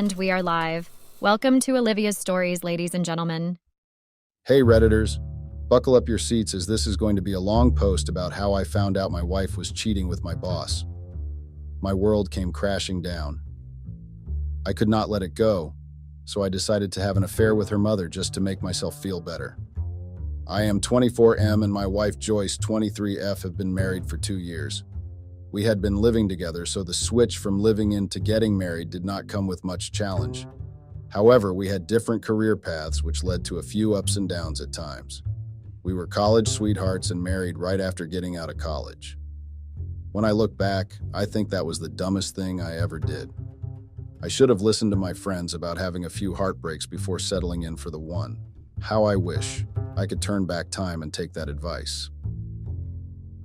And we are live. Welcome to Olivia's Stories, ladies and gentlemen. Hey Redditors, buckle up your seats as this is going to be a long post about how I found out my wife was cheating with my boss. My world came crashing down. I could not let it go, so I decided to have an affair with her mother just to make myself feel better. I am 24M and my wife Joyce, 23F, have been married for 2 years. We had been living together, so the switch from living in to getting married did not come with much challenge. However, we had different career paths, which led to a few ups and downs at times. We were college sweethearts and married right after getting out of college. When I look back, I think that was the dumbest thing I ever did. I should have listened to my friends about having a few heartbreaks before settling in for the one. How I wish I could turn back time and take that advice.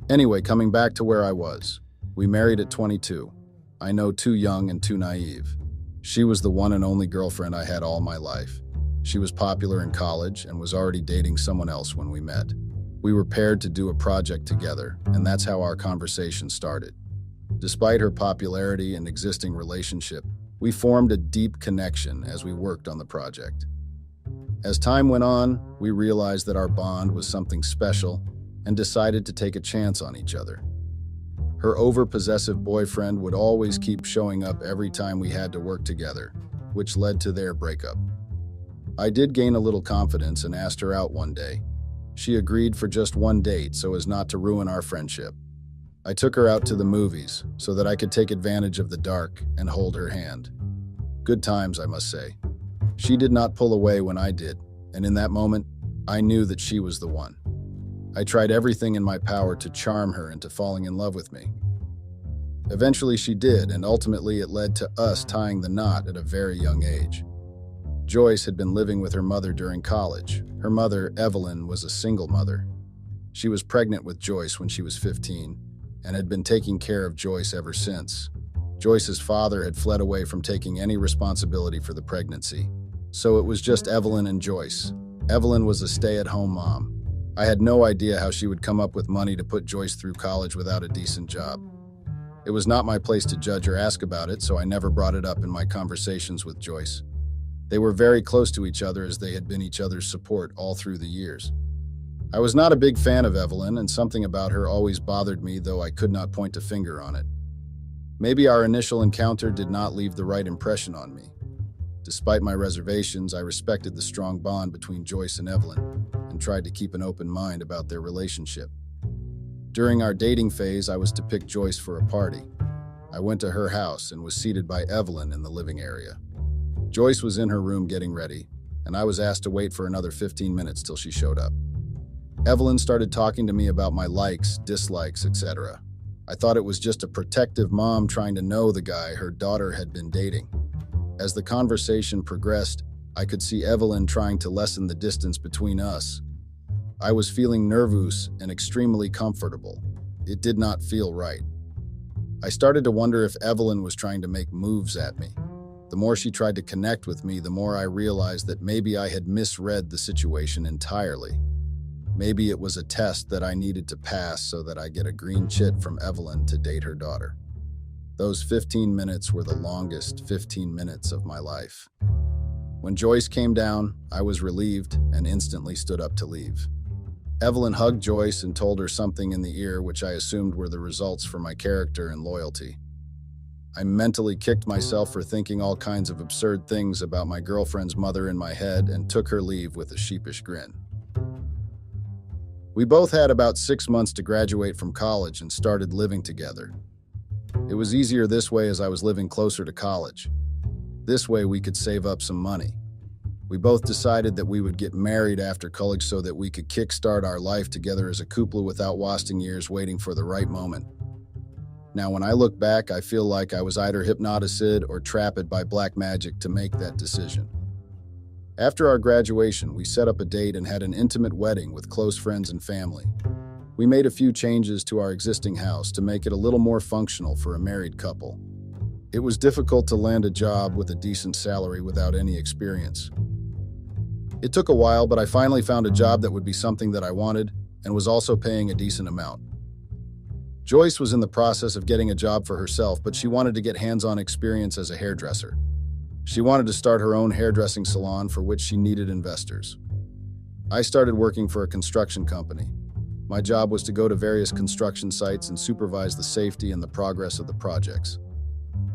Anyway, coming back to where I was. We married at 22. I know, too young and too naive. She was the one and only girlfriend I had all my life. She was popular in college and was already dating someone else when we met. We were paired to do a project together, and that's how our conversation started. Despite her popularity and existing relationship, we formed a deep connection as we worked on the project. As time went on, we realized that our bond was something special and decided to take a chance on each other. Her overpossessive boyfriend would always keep showing up every time we had to work together, which led to their breakup. I did gain a little confidence and asked her out one day. She agreed for just one date so as not to ruin our friendship. I took her out to the movies so that I could take advantage of the dark and hold her hand. Good times, I must say. She did not pull away when I did, and in that moment, I knew that she was the one. I tried everything in my power to charm her into falling in love with me. Eventually she did, and ultimately it led to us tying the knot at a very young age. Joyce had been living with her mother during college. Her mother, Evelyn, was a single mother. She was pregnant with Joyce when she was 15 and had been taking care of Joyce ever since. Joyce's father had fled away from taking any responsibility for the pregnancy, so it was just Evelyn and Joyce. Evelyn was a stay-at-home mom. I had no idea how she would come up with money to put Joyce through college without a decent job. It was not my place to judge or ask about it, so I never brought it up in my conversations with Joyce. They were very close to each other as they had been each other's support all through the years. I was not a big fan of Evelyn, and something about her always bothered me, though I could not point a finger on it. Maybe our initial encounter did not leave the right impression on me. Despite my reservations, I respected the strong bond between Joyce and Evelyn and tried to keep an open mind about their relationship. During our dating phase, I was to pick Joyce for a party. I went to her house and was seated by Evelyn in the living area. Joyce was in her room getting ready, and I was asked to wait for another 15 minutes till she showed up. Evelyn started talking to me about my likes, dislikes, etc. I thought it was just a protective mom trying to know the guy her daughter had been dating. As the conversation progressed, I could see Evelyn trying to lessen the distance between us. I was feeling nervous and extremely comfortable. It did not feel right. I started to wonder if Evelyn was trying to make moves at me. The more she tried to connect with me, the more I realized that maybe I had misread the situation entirely. Maybe it was a test that I needed to pass so that I get a green chit from Evelyn to date her daughter. Those 15 minutes were the longest 15 minutes of my life. When Joyce came down, I was relieved and instantly stood up to leave. Evelyn hugged Joyce and told her something in the ear which I assumed were the results for my character and loyalty. I mentally kicked myself for thinking all kinds of absurd things about my girlfriend's mother in my head and took her leave with a sheepish grin. We both had about 6 months to graduate from college and started living together. It was easier this way as I was living closer to college. This way we could save up some money. We both decided that we would get married after college so that we could kickstart our life together as a couple without wasting years waiting for the right moment. Now, when I look back, I feel like I was either hypnotized or trapped by black magic to make that decision. After our graduation, we set up a date and had an intimate wedding with close friends and family. We made a few changes to our existing house to make it a little more functional for a married couple. It was difficult to land a job with a decent salary without any experience. It took a while, but I finally found a job that would be something that I wanted and was also paying a decent amount. Joyce was in the process of getting a job for herself, but she wanted to get hands-on experience as a hairdresser. She wanted to start her own hairdressing salon for which she needed investors. I started working for a construction company. My job was to go to various construction sites and supervise the safety and the progress of the projects.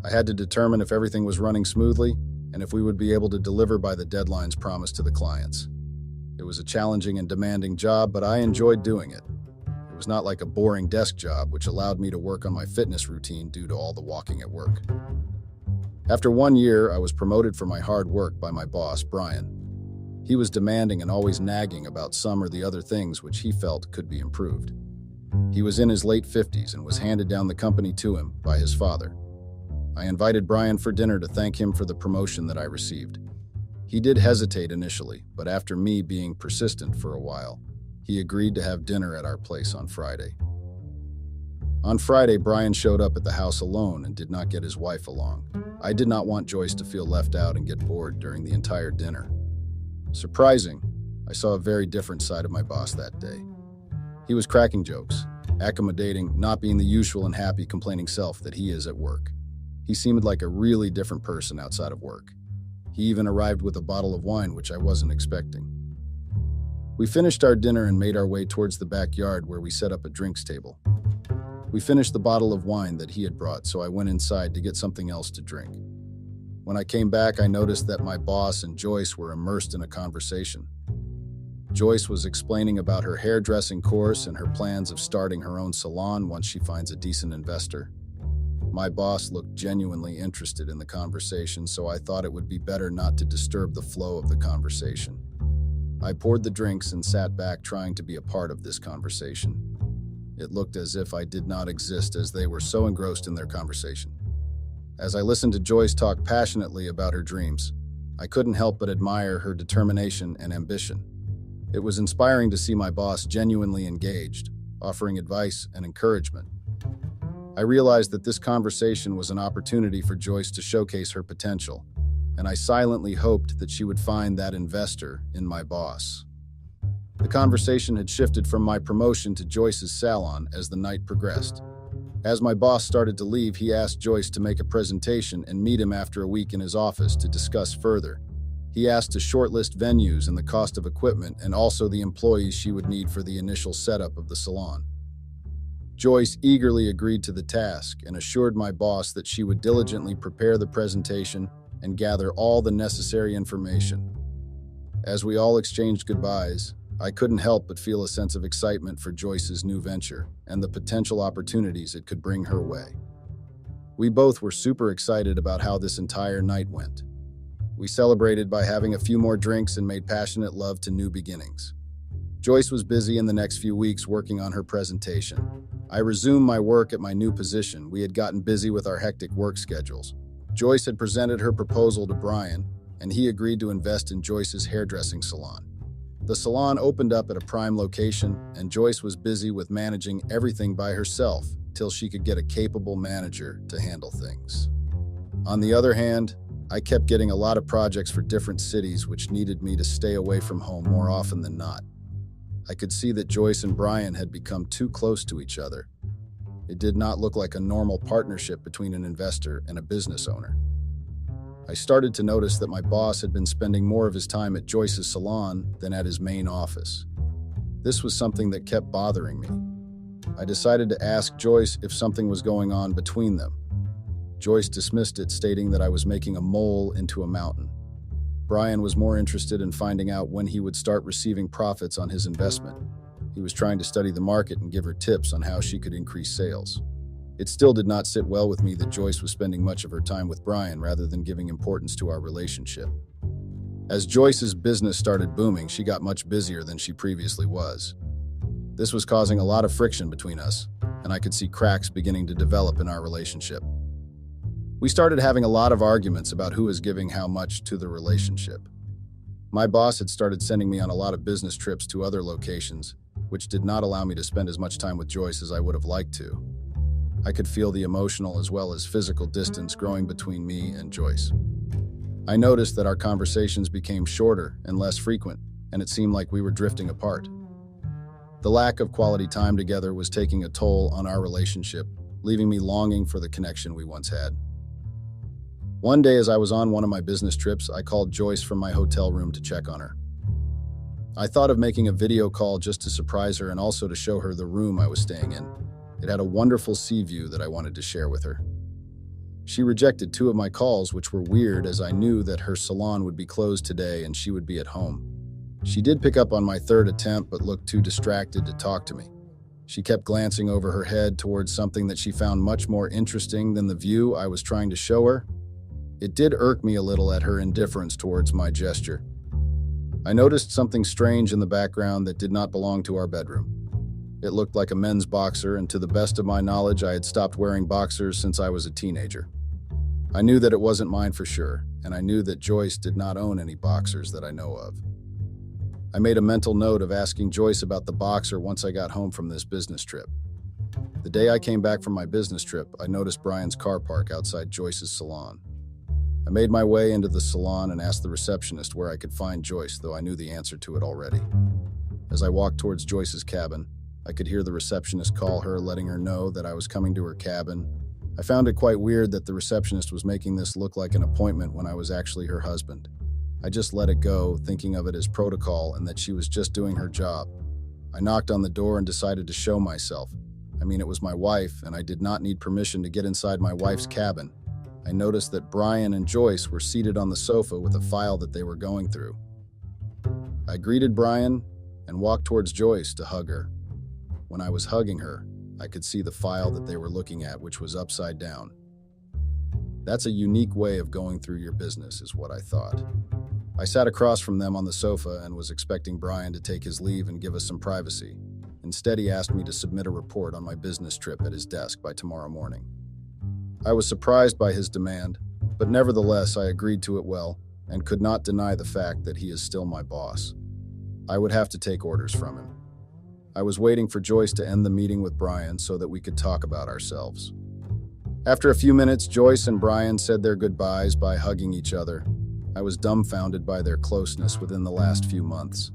I had to determine if everything was running smoothly and if we would be able to deliver by the deadlines promised to the clients. It was a challenging and demanding job, but I enjoyed doing it. It was not like a boring desk job, which allowed me to work on my fitness routine due to all the walking at work. After 1 year, I was promoted for my hard work by my boss, Brian. He was demanding and always nagging about some or the other things which he felt could be improved. He was in his late 50s and was handed down the company to him by his father. I invited Brian for dinner to thank him for the promotion that I received. He did hesitate initially, but after me being persistent for a while, he agreed to have dinner at our place on Friday. On Friday, Brian showed up at the house alone and did not get his wife along. I did not want Joyce to feel left out and get bored during the entire dinner. Surprising, I saw a very different side of my boss that day. He was cracking jokes, accommodating, not being the usual and happy complaining self that he is at work. He seemed like a really different person outside of work. He even arrived with a bottle of wine, which I wasn't expecting. We finished our dinner and made our way towards the backyard where we set up a drinks table. We finished the bottle of wine that he had brought, so I went inside to get something else to drink. When I came back, I noticed that my boss and Joyce were immersed in a conversation. Joyce was explaining about her hairdressing course and her plans of starting her own salon once she finds a decent investor. My boss looked genuinely interested in the conversation, so I thought it would be better not to disturb the flow of the conversation. I poured the drinks and sat back trying to be a part of this conversation. It looked as if I did not exist as they were so engrossed in their conversation. As I listened to Joyce talk passionately about her dreams, I couldn't help but admire her determination and ambition. It was inspiring to see my boss genuinely engaged, offering advice and encouragement. I realized that this conversation was an opportunity for Joyce to showcase her potential, and I silently hoped that she would find that investor in my boss. The conversation had shifted from my promotion to Joyce's salon as the night progressed. As my boss started to leave, he asked Joyce to make a presentation and meet him after a week in his office to discuss further. He asked to shortlist venues and the cost of equipment and also the employees she would need for the initial setup of the salon. Joyce eagerly agreed to the task and assured my boss that she would diligently prepare the presentation and gather all the necessary information. As we all exchanged goodbyes, I couldn't help but feel a sense of excitement for Joyce's new venture and the potential opportunities it could bring her way. We both were super excited about how this entire night went. We celebrated by having a few more drinks and made passionate love to new beginnings. Joyce was busy in the next few weeks working on her presentation. I resumed my work at my new position. We had gotten busy with our hectic work schedules. Joyce had presented her proposal to Brian, and he agreed to invest in Joyce's hairdressing salon. The salon opened up at a prime location, and Joyce was busy with managing everything by herself till she could get a capable manager to handle things. On the other hand, I kept getting a lot of projects for different cities which needed me to stay away from home more often than not. I could see that Joyce and Brian had become too close to each other. It did not look like a normal partnership between an investor and a business owner. I started to notice that my boss had been spending more of his time at Joyce's salon than at his main office. This was something that kept bothering me. I decided to ask Joyce if something was going on between them. Joyce dismissed it, stating that I was making a mole into a mountain. Brian was more interested in finding out when he would start receiving profits on his investment. He was trying to study the market and give her tips on how she could increase sales. It still did not sit well with me that Joyce was spending much of her time with Brian rather than giving importance to our relationship. As Joyce's business started booming, she got much busier than she previously was. This was causing a lot of friction between us, and I could see cracks beginning to develop in our relationship. We started having a lot of arguments about who is giving how much to the relationship. My boss had started sending me on a lot of business trips to other locations, which did not allow me to spend as much time with Joyce as I would have liked to. I could feel the emotional as well as physical distance growing between me and Joyce. I noticed that our conversations became shorter and less frequent, and it seemed like we were drifting apart. The lack of quality time together was taking a toll on our relationship, leaving me longing for the connection we once had. One day, as I was on one of my business trips, I called Joyce from my hotel room to check on her. I thought of making a video call just to surprise her and also to show her the room I was staying in. It had a wonderful sea view that I wanted to share with her. She rejected 2 of my calls, which were weird as I knew that her salon would be closed today and she would be at home. She did pick up on my 3rd attempt but looked too distracted to talk to me. She kept glancing over her head towards something that she found much more interesting than the view I was trying to show her. It did irk me a little at her indifference towards my gesture. I noticed something strange in the background that did not belong to our bedroom. It looked like a men's boxer, and to the best of my knowledge, I had stopped wearing boxers since I was a teenager. I knew that it wasn't mine for sure, and I knew that Joyce did not own any boxers that I know of. I made a mental note of asking Joyce about the boxer once I got home from this business trip. The day I came back from my business trip, I noticed Brian's car park outside Joyce's salon. I made my way into the salon and asked the receptionist where I could find Joyce, though I knew the answer to it already. As I walked towards Joyce's cabin, I could hear the receptionist call her, letting her know that I was coming to her cabin. I found it quite weird that the receptionist was making this look like an appointment when I was actually her husband. I just let it go, thinking of it as protocol and that she was just doing her job. I knocked on the door and decided to show myself. It was my wife, and I did not need permission to get inside my wife's cabin. I noticed that Brian and Joyce were seated on the sofa with a file that they were going through. I greeted Brian and walked towards Joyce to hug her. When I was hugging her, I could see the file that they were looking at, which was upside down. That's a unique way of going through your business, is what I thought. I sat across from them on the sofa and was expecting Brian to take his leave and give us some privacy. Instead, he asked me to submit a report on my business trip at his desk by tomorrow morning. I was surprised by his demand, but nevertheless I agreed to it well and could not deny the fact that he is still my boss. I would have to take orders from him. I was waiting for Joyce to end the meeting with Brian so that we could talk about ourselves. After a few minutes, Joyce and Brian said their goodbyes by hugging each other. I was dumbfounded by their closeness within the last few months.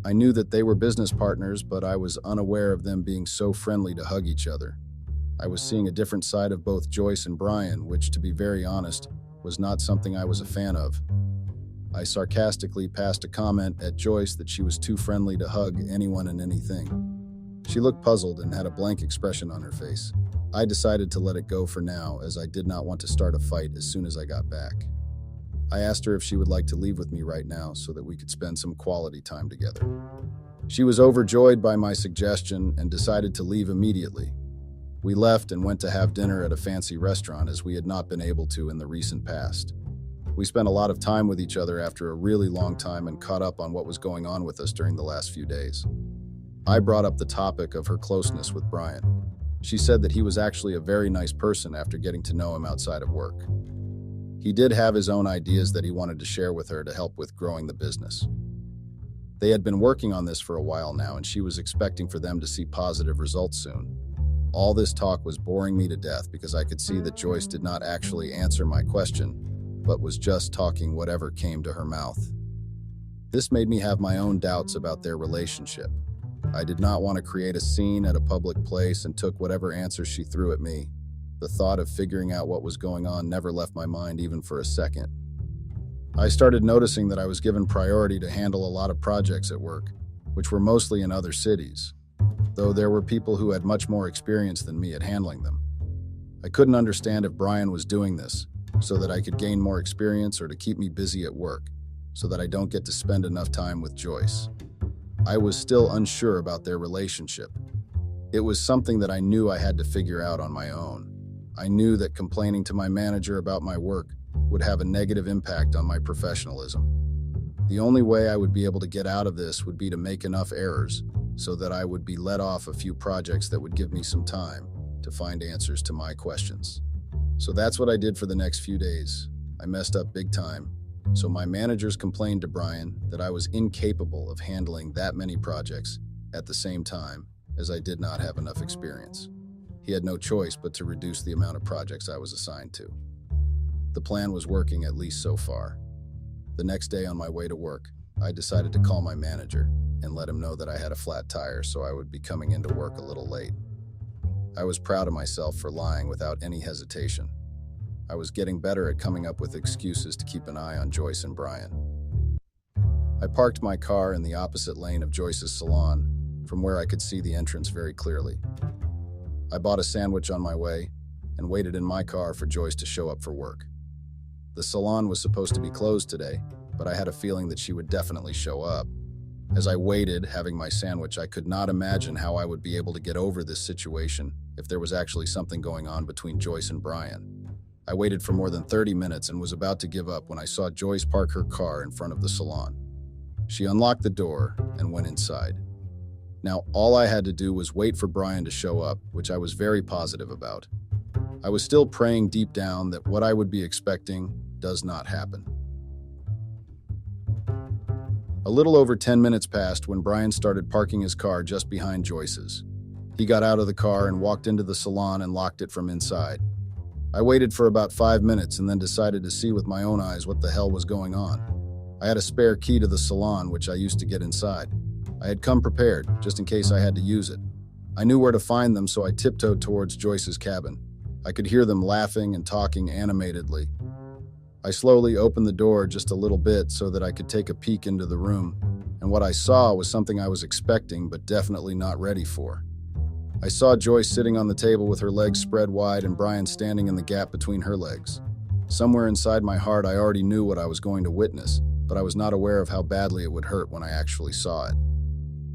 I knew that they were business partners, but I was unaware of them being so friendly to hug each other. I was seeing a different side of both Joyce and Brian, which, to be very honest, was not something I was a fan of. I sarcastically passed a comment at Joyce that she was too friendly to hug anyone and anything. She looked puzzled and had a blank expression on her face. I decided to let it go for now, as I did not want to start a fight as soon as I got back. I asked her if she would like to leave with me right now so that we could spend some quality time together. She was overjoyed by my suggestion and decided to leave immediately. We left and went to have dinner at a fancy restaurant, as we had not been able to in the recent past. We spent a lot of time with each other after a really long time and caught up on what was going on with us during the last few days. I brought up the topic of her closeness with Brian. She said that he was actually a very nice person after getting to know him outside of work. He did have his own ideas that he wanted to share with her to help with growing the business. They had been working on this for a while now, and she was expecting for them to see positive results soon. All this talk was boring me to death because I could see that Joyce did not actually answer my question, but was just talking whatever came to her mouth. This made me have my own doubts about their relationship. I did not want to create a scene at a public place and took whatever answers she threw at me. The thought of figuring out what was going on never left my mind even for a second. I started noticing that I was given priority to handle a lot of projects at work, which were mostly in other cities, though there were people who had much more experience than me at handling them. I couldn't understand if Brian was doing this so that I could gain more experience or to keep me busy at work, so that I don't get to spend enough time with Joyce. I was still unsure about their relationship. It was something that I knew I had to figure out on my own. I knew that complaining to my manager about my work would have a negative impact on my professionalism. The only way I would be able to get out of this would be to make enough errors so that I would be let off a few projects that would give me some time to find answers to my questions. So that's what I did for the next few days. I messed up big time. So my managers complained to Brian that I was incapable of handling that many projects at the same time, as I did not have enough experience. He had no choice but to reduce the amount of projects I was assigned to. The plan was working, at least so far. The next day on my way to work, I decided to call my manager and let him know that I had a flat tire, so I would be coming into work a little late. I was proud of myself for lying without any hesitation. I was getting better at coming up with excuses to keep an eye on Joyce and Brian. I parked my car in the opposite lane of Joyce's salon, from where I could see the entrance very clearly. I bought a sandwich on my way and waited in my car for Joyce to show up for work. The salon was supposed to be closed today, but I had a feeling that she would definitely show up. As I waited, having my sandwich, I could not imagine how I would be able to get over this situation if there was actually something going on between Joyce and Brian. I waited for more than 30 minutes and was about to give up when I saw Joyce park her car in front of the salon. She unlocked the door and went inside. Now, all I had to do was wait for Brian to show up, which I was very positive about. I was still praying deep down that what I would be expecting does not happen. A little over 10 minutes passed when Brian started parking his car just behind Joyce's. He got out of the car and walked into the salon and locked it from inside. I waited for about 5 minutes and then decided to see with my own eyes what the hell was going on. I had a spare key to the salon, which I used to get inside. I had come prepared, just in case I had to use it. I knew where to find them, so I tiptoed towards Joyce's cabin. I could hear them laughing and talking animatedly. I slowly opened the door just a little bit so that I could take a peek into the room, and what I saw was something I was expecting but definitely not ready for. I saw Joyce sitting on the table with her legs spread wide and Brian standing in the gap between her legs. Somewhere inside my heart, I already knew what I was going to witness, but I was not aware of how badly it would hurt when I actually saw it.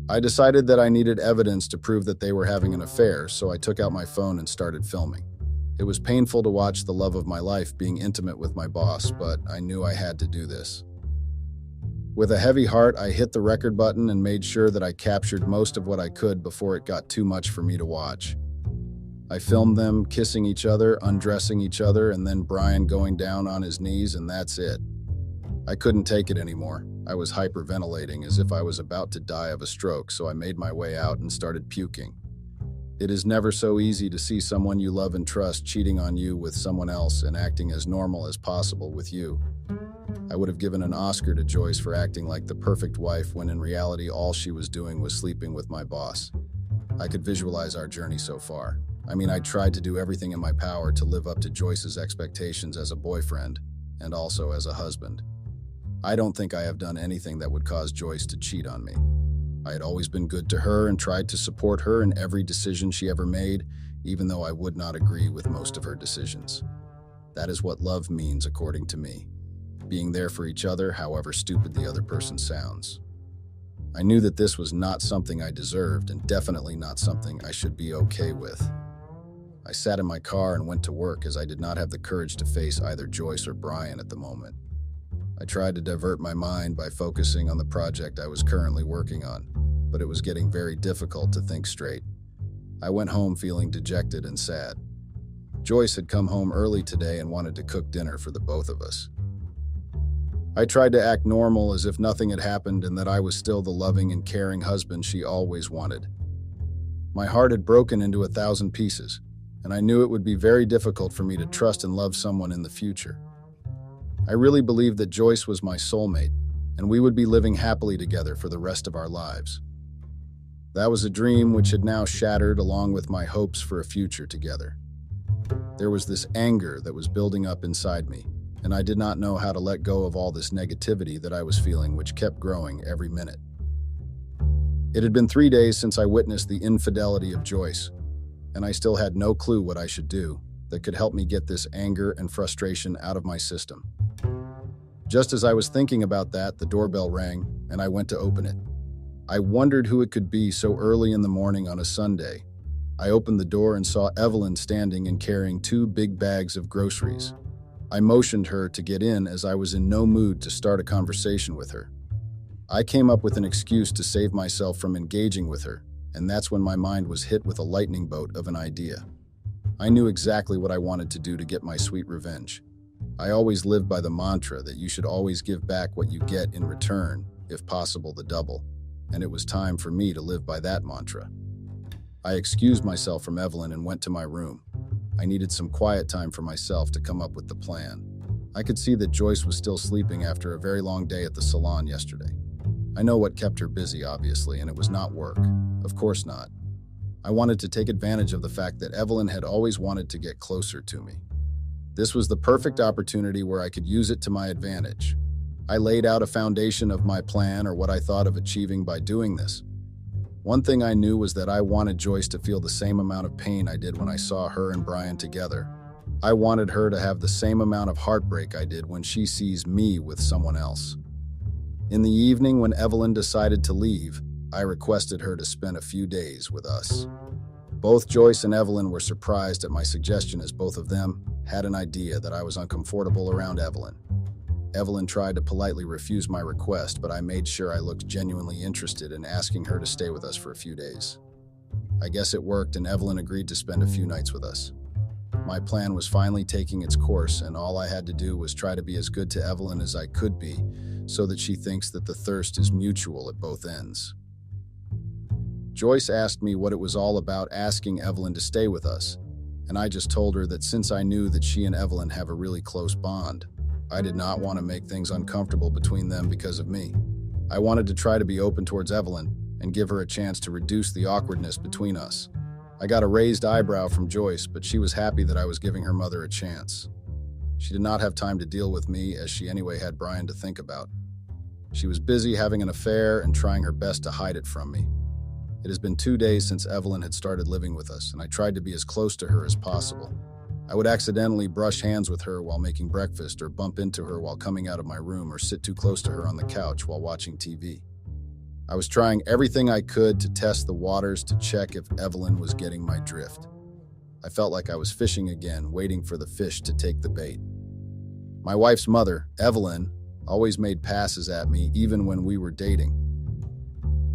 I decided that I needed evidence to prove that they were having an affair, so I took out my phone and started filming. It was painful to watch the love of my life being intimate with my boss, but I knew I had to do this. With a heavy heart, I hit the record button and made sure that I captured most of what I could before it got too much for me to watch. I filmed them kissing each other, undressing each other, and then Brian going down on his knees, and that's it. I couldn't take it anymore. I was hyperventilating as if I was about to die of a stroke, so I made my way out and started puking. It is never so easy to see someone you love and trust cheating on you with someone else and acting as normal as possible with you. I would have given an Oscar to Joyce for acting like the perfect wife when in reality all she was doing was sleeping with my boss. I could visualize our journey so far. I tried to do everything in my power to live up to Joyce's expectations as a boyfriend and also as a husband. I don't think I have done anything that would cause Joyce to cheat on me. I had always been good to her and tried to support her in every decision she ever made, even though I would not agree with most of her decisions. That is what love means, according to me. Being there for each other, however stupid the other person sounds. I knew that this was not something I deserved and definitely not something I should be okay with. I sat in my car and went to work as I did not have the courage to face either Joyce or Brian at the moment. I tried to divert my mind by focusing on the project I was currently working on, but it was getting very difficult to think straight. I went home feeling dejected and sad. Joyce had come home early today and wanted to cook dinner for the both of us. I tried to act normal as if nothing had happened and that I was still the loving and caring husband she always wanted. My heart had broken into 1,000 pieces, and I knew it would be very difficult for me to trust and love someone in the future. I really believed that Joyce was my soulmate, and we would be living happily together for the rest of our lives. That was a dream which had now shattered along with my hopes for a future together. There was this anger that was building up inside me, and I did not know how to let go of all this negativity that I was feeling, which kept growing every minute. It had been 3 days since I witnessed the infidelity of Joyce, and I still had no clue what I should do that could help me get this anger and frustration out of my system. Just as I was thinking about that, the doorbell rang, and I went to open it. I wondered who it could be so early in the morning on a Sunday. I opened the door and saw Evelyn standing and carrying 2 big bags of groceries. I motioned her to get in as I was in no mood to start a conversation with her. I came up with an excuse to save myself from engaging with her, and that's when my mind was hit with a lightning bolt of an idea. I knew exactly what I wanted to do to get my sweet revenge. I always lived by the mantra that you should always give back what you get in return, if possible the double, and it was time for me to live by that mantra. I excused myself from Evelyn and went to my room. I needed some quiet time for myself to come up with the plan. I could see that Joyce was still sleeping after a very long day at the salon yesterday. I know what kept her busy, obviously, and it was not work. Of course not. I wanted to take advantage of the fact that Evelyn had always wanted to get closer to me. This was the perfect opportunity where I could use it to my advantage. I laid out a foundation of my plan, or what I thought of achieving by doing this. One thing I knew was that I wanted Joyce to feel the same amount of pain I did when I saw her and Brian together. I wanted her to have the same amount of heartbreak I did when she sees me with someone else. In the evening, when Evelyn decided to leave, I requested her to spend a few days with us. Both Joyce and Evelyn were surprised at my suggestion, as both of them had an idea that I was uncomfortable around Evelyn. Evelyn tried to politely refuse my request, but I made sure I looked genuinely interested in asking her to stay with us for a few days. I guess it worked, and Evelyn agreed to spend a few nights with us. My plan was finally taking its course, and all I had to do was try to be as good to Evelyn as I could be, so that she thinks that the thirst is mutual at both ends. Joyce asked me what it was all about asking Evelyn to stay with us, and I just told her that since I knew that she and Evelyn have a really close bond, I did not want to make things uncomfortable between them because of me. I wanted to try to be open towards Evelyn and give her a chance to reduce the awkwardness between us. I got a raised eyebrow from Joyce, but she was happy that I was giving her mother a chance. She did not have time to deal with me, as she anyway had Brian to think about. She was busy having an affair and trying her best to hide it from me. It has been 2 days since Evelyn had started living with us, and I tried to be as close to her as possible. I would accidentally brush hands with her while making breakfast, or bump into her while coming out of my room, or sit too close to her on the couch while watching TV. I was trying everything I could to test the waters to check if Evelyn was getting my drift. I felt like I was fishing again, waiting for the fish to take the bait. My wife's mother, Evelyn, always made passes at me even when we were dating.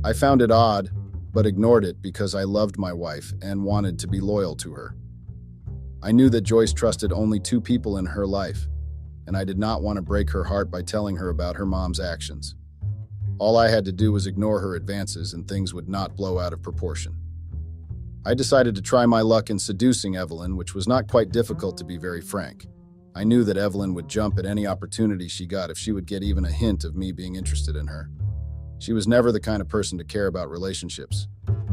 I found it odd, but ignored it because I loved my wife and wanted to be loyal to her. I knew that Joyce trusted only 2 people in her life, and I did not want to break her heart by telling her about her mom's actions. All I had to do was ignore her advances, and things would not blow out of proportion. I decided to try my luck in seducing Evelyn, which was not quite difficult, to be very frank. I knew that Evelyn would jump at any opportunity she got if she would get even a hint of me being interested in her. She was never the kind of person to care about relationships.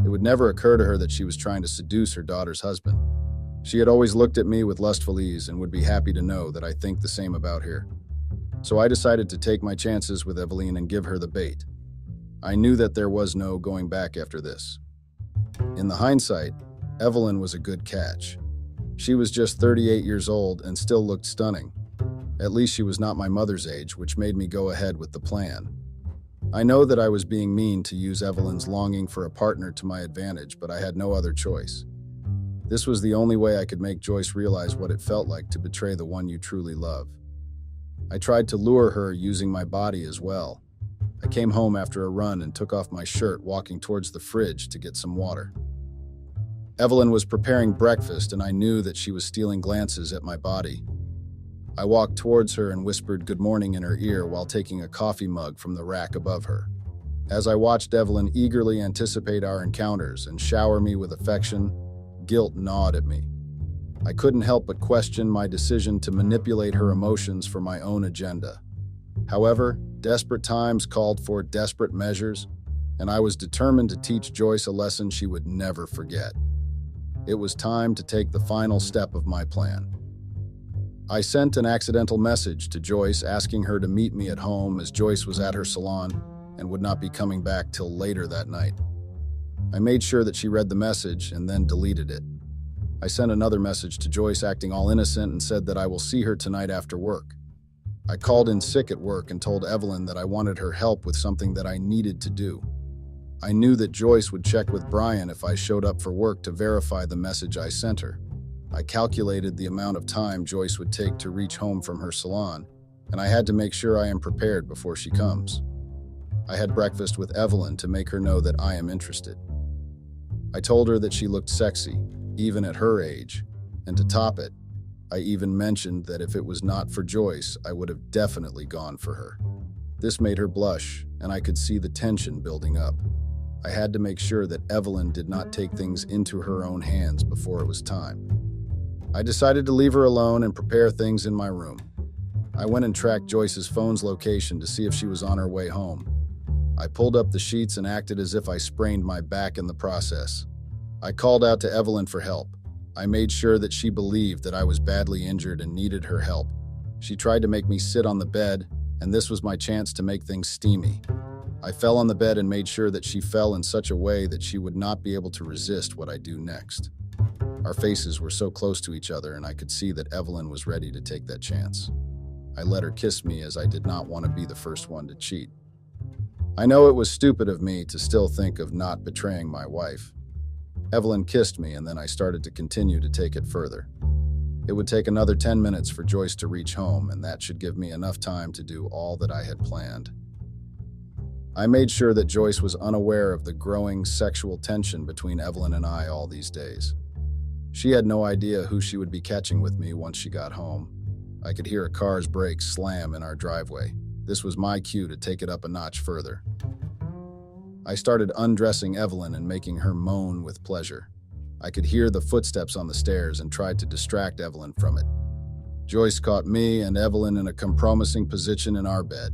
It would never occur to her that she was trying to seduce her daughter's husband. She had always looked at me with lustful ease and would be happy to know that I think the same about her. So I decided to take my chances with Evelyn and give her the bait. I knew that there was no going back after this. In the hindsight, Evelyn was a good catch. She was just 38 years old and still looked stunning. At least she was not my mother's age, which made me go ahead with the plan. I know that I was being mean to use Evelyn's longing for a partner to my advantage, but I had no other choice. This was the only way I could make Joyce realize what it felt like to betray the one you truly love. I tried to lure her using my body as well. I came home after a run and took off my shirt, walking towards the fridge to get some water. Evelyn was preparing breakfast, and I knew that she was stealing glances at my body. I walked towards her and whispered good morning in her ear while taking a coffee mug from the rack above her. As I watched Evelyn eagerly anticipate our encounters and shower me with affection, guilt gnawed at me. I couldn't help but question my decision to manipulate her emotions for my own agenda. However, desperate times called for desperate measures, and I was determined to teach Joyce a lesson she would never forget. It was time to take the final step of my plan. I sent an accidental message to Joyce asking her to meet me at home, as Joyce was at her salon and would not be coming back till later that night. I made sure that she read the message and then deleted it. I sent another message to Joyce acting all innocent and said that I will see her tonight after work. I called in sick at work and told Evelyn that I wanted her help with something that I needed to do. I knew that Joyce would check with Brian if I showed up for work to verify the message I sent her. I calculated the amount of time Joyce would take to reach home from her salon, and I had to make sure I am prepared before she comes. I had breakfast with Evelyn to make her know that I am interested. I told her that she looked sexy, even at her age, and to top it, I even mentioned that if it was not for Joyce, I would have definitely gone for her. This made her blush, and I could see the tension building up. I had to make sure that Evelyn did not take things into her own hands before it was time. I decided to leave her alone and prepare things in my room. I went and tracked Joyce's phone's location to see if she was on her way home. I pulled up the sheets and acted as if I sprained my back in the process. I called out to Evelyn for help. I made sure that she believed that I was badly injured and needed her help. She tried to make me sit on the bed, and this was my chance to make things steamy. I fell on the bed and made sure that she fell in such a way that she would not be able to resist what I do next. Our faces were so close to each other, and I could see that Evelyn was ready to take that chance. I let her kiss me as I did not want to be the first one to cheat. I know it was stupid of me to still think of not betraying my wife. Evelyn kissed me, and then I started to continue to take it further. It would take another 10 minutes for Joyce to reach home, and that should give me enough time to do all that I had planned. I made sure that Joyce was unaware of the growing sexual tension between Evelyn and I all these days. She had no idea who she would be catching with me once she got home. I could hear a car's brakes slam in our driveway. This was my cue to take it up a notch further. I started undressing Evelyn and making her moan with pleasure. I could hear the footsteps on the stairs and tried to distract Evelyn from it. Joyce caught me and Evelyn in a compromising position in our bed.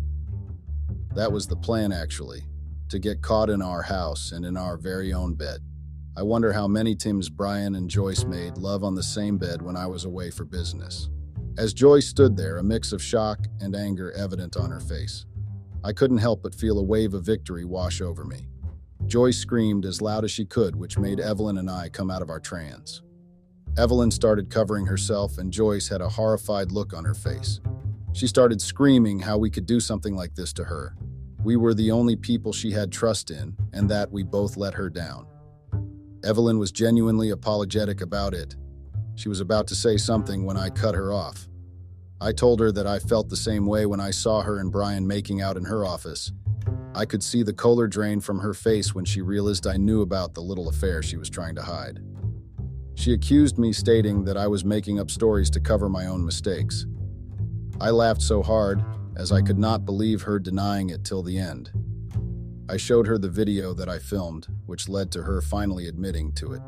That was the plan, actually, to get caught in our house and in our very own bed. I wonder how many times Brian and Joyce made love on the same bed when I was away for business. As Joyce stood there, a mix of shock and anger evident on her face, I couldn't help but feel a wave of victory wash over me. Joyce screamed as loud as she could, which made Evelyn and I come out of our trance. Evelyn started covering herself, and Joyce had a horrified look on her face. She started screaming how we could do something like this to her. We were the only people she had trust in, and that we both let her down. Evelyn was genuinely apologetic about it. She was about to say something when I cut her off. I told her that I felt the same way when I saw her and Brian making out in her office. I could see the color drain from her face when she realized I knew about the little affair she was trying to hide. She accused me, stating that I was making up stories to cover my own mistakes. I laughed so hard, as I could not believe her denying it till the end. I showed her the video that I filmed, which led to her finally admitting to it.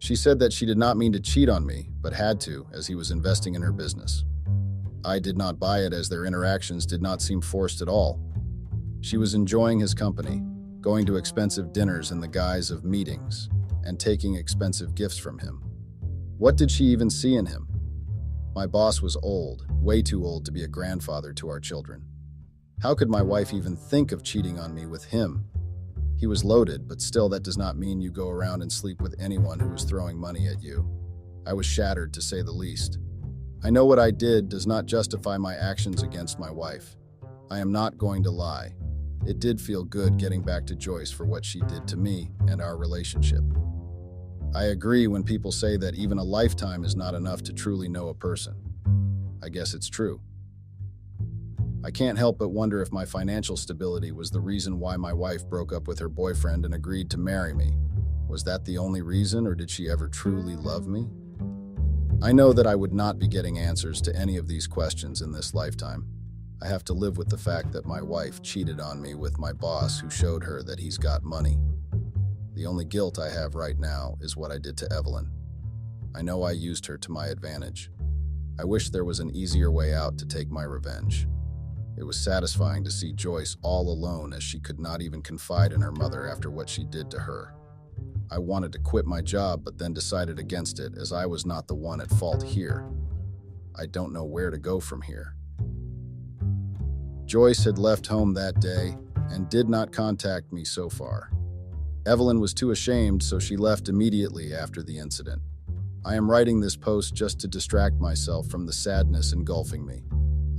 She said that she did not mean to cheat on me, but had to, as he was investing in her business. I did not buy it, as their interactions did not seem forced at all. She was enjoying his company, going to expensive dinners in the guise of meetings, and taking expensive gifts from him. What did she even see in him? My boss was old, way too old to be a grandfather to our children. How could my wife even think of cheating on me with him? He was loaded, but still that does not mean you go around and sleep with anyone who is throwing money at you. I was shattered, to say the least. I know what I did does not justify my actions against my wife. I am not going to lie. It did feel good getting back to Joyce for what she did to me and our relationship. I agree when people say that even a lifetime is not enough to truly know a person. I guess it's true. I can't help but wonder if my financial stability was the reason why my wife broke up with her boyfriend and agreed to marry me. Was that the only reason, or did she ever truly love me? I know that I would not be getting answers to any of these questions in this lifetime. I have to live with the fact that my wife cheated on me with my boss, who showed her that he's got money. The only guilt I have right now is what I did to Evelyn. I know I used her to my advantage. I wish there was an easier way out to take my revenge. It was satisfying to see Joyce all alone, as she could not even confide in her mother after what she did to her. I wanted to quit my job, but then decided against it, as I was not the one at fault here. I don't know where to go from here. Joyce had left home that day and did not contact me so far. Evelyn was too ashamed, so she left immediately after the incident. I am writing this post just to distract myself from the sadness engulfing me.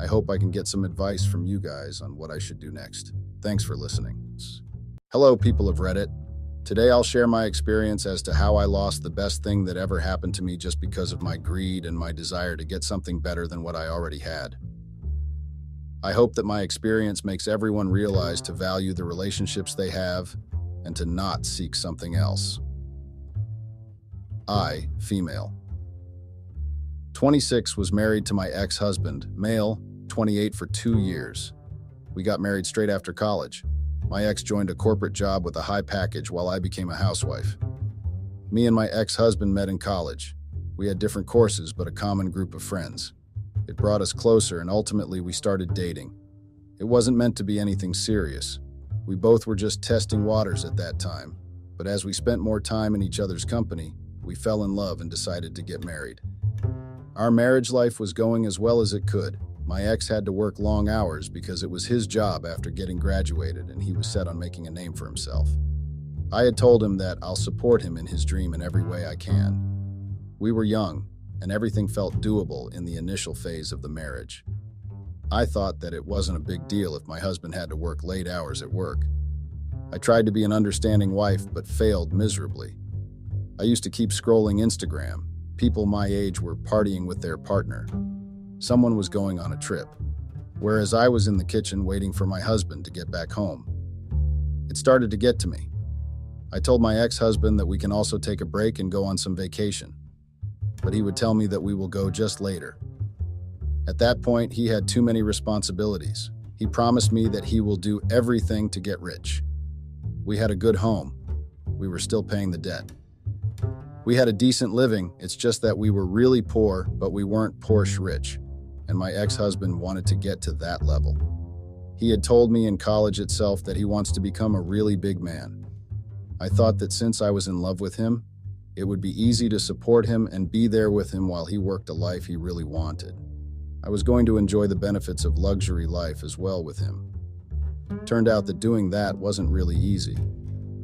I hope I can get some advice from you guys on what I should do next. Thanks for listening. Hello, people of Reddit. Today I'll share my experience as to how I lost the best thing that ever happened to me just because of my greed and my desire to get something better than what I already had. I hope that my experience makes everyone realize to value the relationships they have and to not seek something else. I, female. 26, was married to my ex-husband, male, 28, for 2 years. We got married straight after college. My ex joined a corporate job with a high package while I became a housewife. Me and my ex-husband met in college. We had different courses, but a common group of friends. It brought us closer, and ultimately we started dating. It wasn't meant to be anything serious. We both were just testing waters at that time, but as we spent more time in each other's company, we fell in love and decided to get married. Our marriage life was going as well as it could. My ex had to work long hours because it was his job after getting graduated, and he was set on making a name for himself. I had told him that I'll support him in his dream in every way I can. We were young, and everything felt doable in the initial phase of the marriage. I thought that it wasn't a big deal if my husband had to work late hours at work. I tried to be an understanding wife, but failed miserably. I used to keep scrolling Instagram. People my age were partying with their partner. Someone was going on a trip, whereas I was in the kitchen waiting for my husband to get back home. It started to get to me. I told my ex-husband that we can also take a break and go on some vacation, but he would tell me that we will go just later. At that point, he had too many responsibilities. He promised me that he will do everything to get rich. We had a good home. We were still paying the debt. We had a decent living, it's just that we were really poor, but we weren't Porsche rich, and my ex-husband wanted to get to that level. He had told me in college itself that he wants to become a really big man. I thought that since I was in love with him, it would be easy to support him and be there with him while he worked a life he really wanted. I was going to enjoy the benefits of luxury life as well with him. Turned out that doing that wasn't really easy.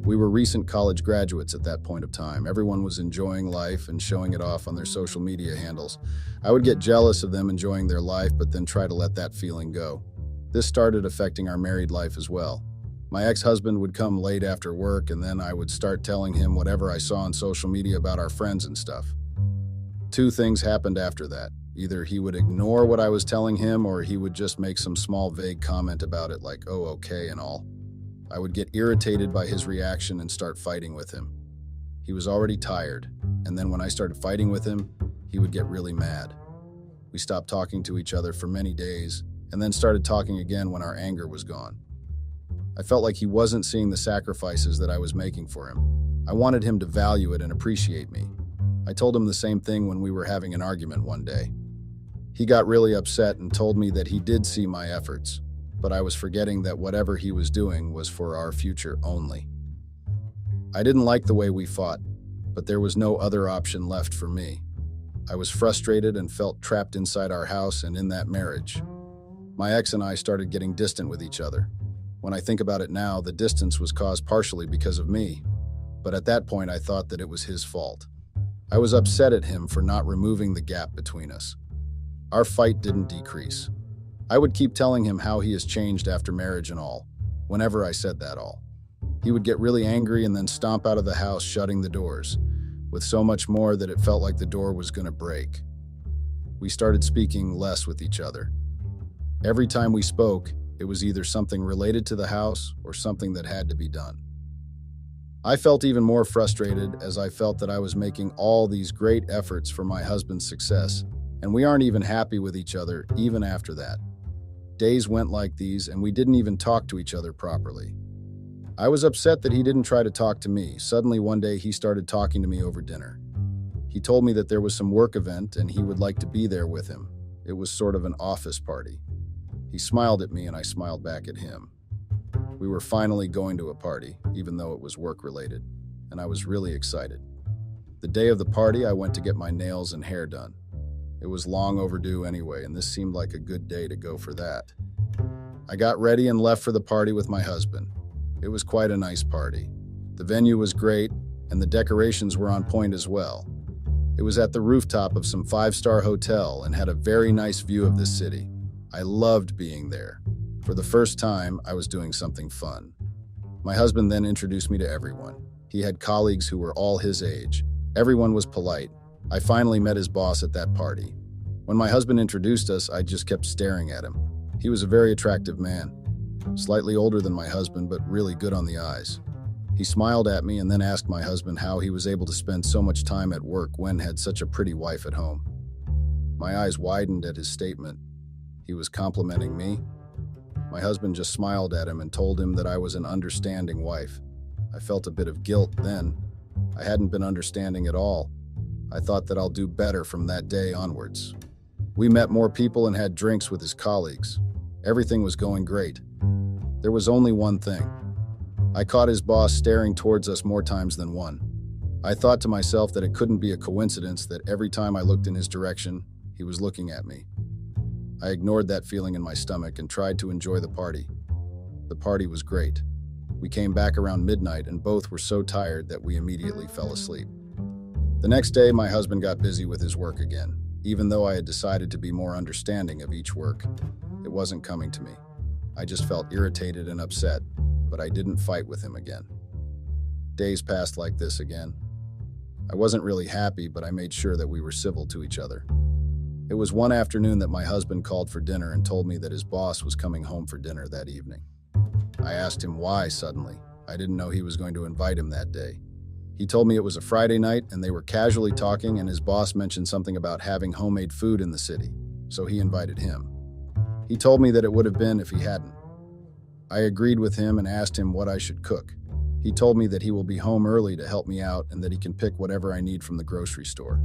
We were recent college graduates at that point of time. Everyone was enjoying life and showing it off on their social media handles. I would get jealous of them enjoying their life, but then try to let that feeling go. This started affecting our married life as well. My ex-husband would come late after work, and then I would start telling him whatever I saw on social media about our friends and stuff. Two things happened after that. Either he would ignore what I was telling him, or he would just make some small vague comment about it like, "Oh, okay," and all. I would get irritated by his reaction and start fighting with him. He was already tired, and then when I started fighting with him, he would get really mad. We stopped talking to each other for many days, and then started talking again when our anger was gone. I felt like he wasn't seeing the sacrifices that I was making for him. I wanted him to value it and appreciate me. I told him the same thing when we were having an argument one day. He got really upset and told me that he did see my efforts, but I was forgetting that whatever he was doing was for our future only. I didn't like the way we fought, but there was no other option left for me. I was frustrated and felt trapped inside our house and in that marriage. My ex and I started getting distant with each other. When I think about it now, the distance was caused partially because of me, but at that point I thought that it was his fault. I was upset at him for not removing the gap between us. Our fight didn't decrease. I would keep telling him how he has changed after marriage and all, whenever I said that all. He would get really angry and then stomp out of the house, shutting the doors, with so much more that it felt like the door was going to break. We started speaking less with each other. Every time we spoke, it was either something related to the house or something that had to be done. I felt even more frustrated as I felt that I was making all these great efforts for my husband's success, and we aren't even happy with each other even after that. Days went like these, and we didn't even talk to each other properly. I was upset that he didn't try to talk to me. Suddenly one day he started talking to me over dinner. He told me that there was some work event and he would like to be there with him. It was sort of an office party. He smiled at me and I smiled back at him. We were finally going to a party, even though it was work-related, and I was really excited. The day of the party, I went to get my nails and hair done. It was long overdue anyway, and this seemed like a good day to go for that. I got ready and left for the party with my husband. It was quite a nice party. The venue was great, and the decorations were on point as well. It was at the rooftop of some five-star hotel and had a very nice view of the city. I loved being there. For the first time, I was doing something fun. My husband then introduced me to everyone. He had colleagues who were all his age. Everyone was polite. I finally met his boss at that party. When my husband introduced us, I just kept staring at him. He was a very attractive man, slightly older than my husband, but really good on the eyes. He smiled at me and then asked my husband how he was able to spend so much time at work when had such a pretty wife at home. My eyes widened at his statement. He was complimenting me. My husband just smiled at him and told him that I was an understanding wife. I felt a bit of guilt then. I hadn't been understanding at all. I thought that I'll do better from that day onwards. We met more people and had drinks with his colleagues. Everything was going great. There was only one thing. I caught his boss staring towards us more times than one. I thought to myself that it couldn't be a coincidence that every time I looked in his direction, he was looking at me. I ignored that feeling in my stomach and tried to enjoy the party. The party was great. We came back around midnight and both were so tired that we immediately fell asleep. The next day, my husband got busy with his work again. Even though I had decided to be more understanding of each work, it wasn't coming to me. I just felt irritated and upset, but I didn't fight with him again. Days passed like this again. I wasn't really happy, but I made sure that we were civil to each other. It was one afternoon that my husband called for dinner and told me that his boss was coming home for dinner that evening. I asked him why suddenly. I didn't know he was going to invite him that day. He told me it was a Friday night and they were casually talking and his boss mentioned something about having homemade food in the city, so he invited him. He told me that it would have been if he hadn't. I agreed with him and asked him what I should cook. He told me that he will be home early to help me out and that he can pick whatever I need from the grocery store.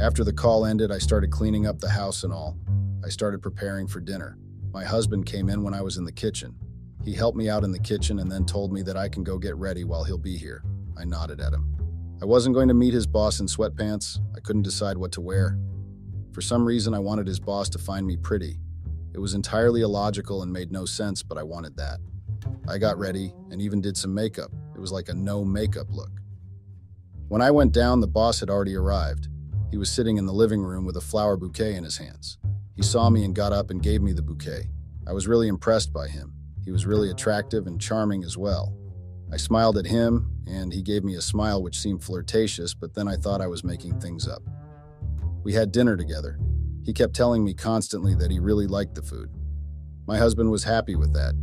After the call ended, I started cleaning up the house and all. I started preparing for dinner. My husband came in when I was in the kitchen. He helped me out in the kitchen and then told me that I can go get ready while he'll be here. I nodded at him. I wasn't going to meet his boss in sweatpants. I couldn't decide what to wear. For some reason, I wanted his boss to find me pretty. It was entirely illogical and made no sense, but I wanted that. I got ready and even did some makeup. It was like a no makeup look. When I went down, the boss had already arrived. He was sitting in the living room with a flower bouquet in his hands. He saw me and got up and gave me the bouquet. I was really impressed by him. He was really attractive and charming as well. I smiled at him, and he gave me a smile which seemed flirtatious, but then I thought I was making things up. We had dinner together. He kept telling me constantly that he really liked the food. My husband was happy with that.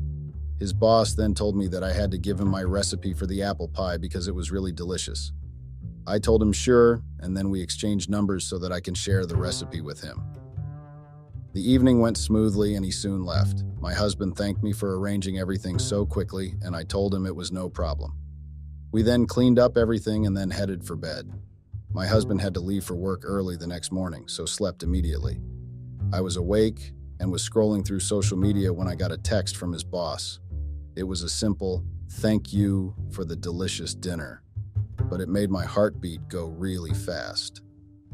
His boss then told me that I had to give him my recipe for the apple pie because it was really delicious. I told him sure, and then we exchanged numbers so that I can share the recipe with him. The evening went smoothly and he soon left. My husband thanked me for arranging everything so quickly, and I told him it was no problem. We then cleaned up everything and then headed for bed. My husband had to leave for work early the next morning, so slept immediately. I was awake and was scrolling through social media when I got a text from his boss. It was a simple, "Thank you for the delicious dinner," but it made my heartbeat go really fast.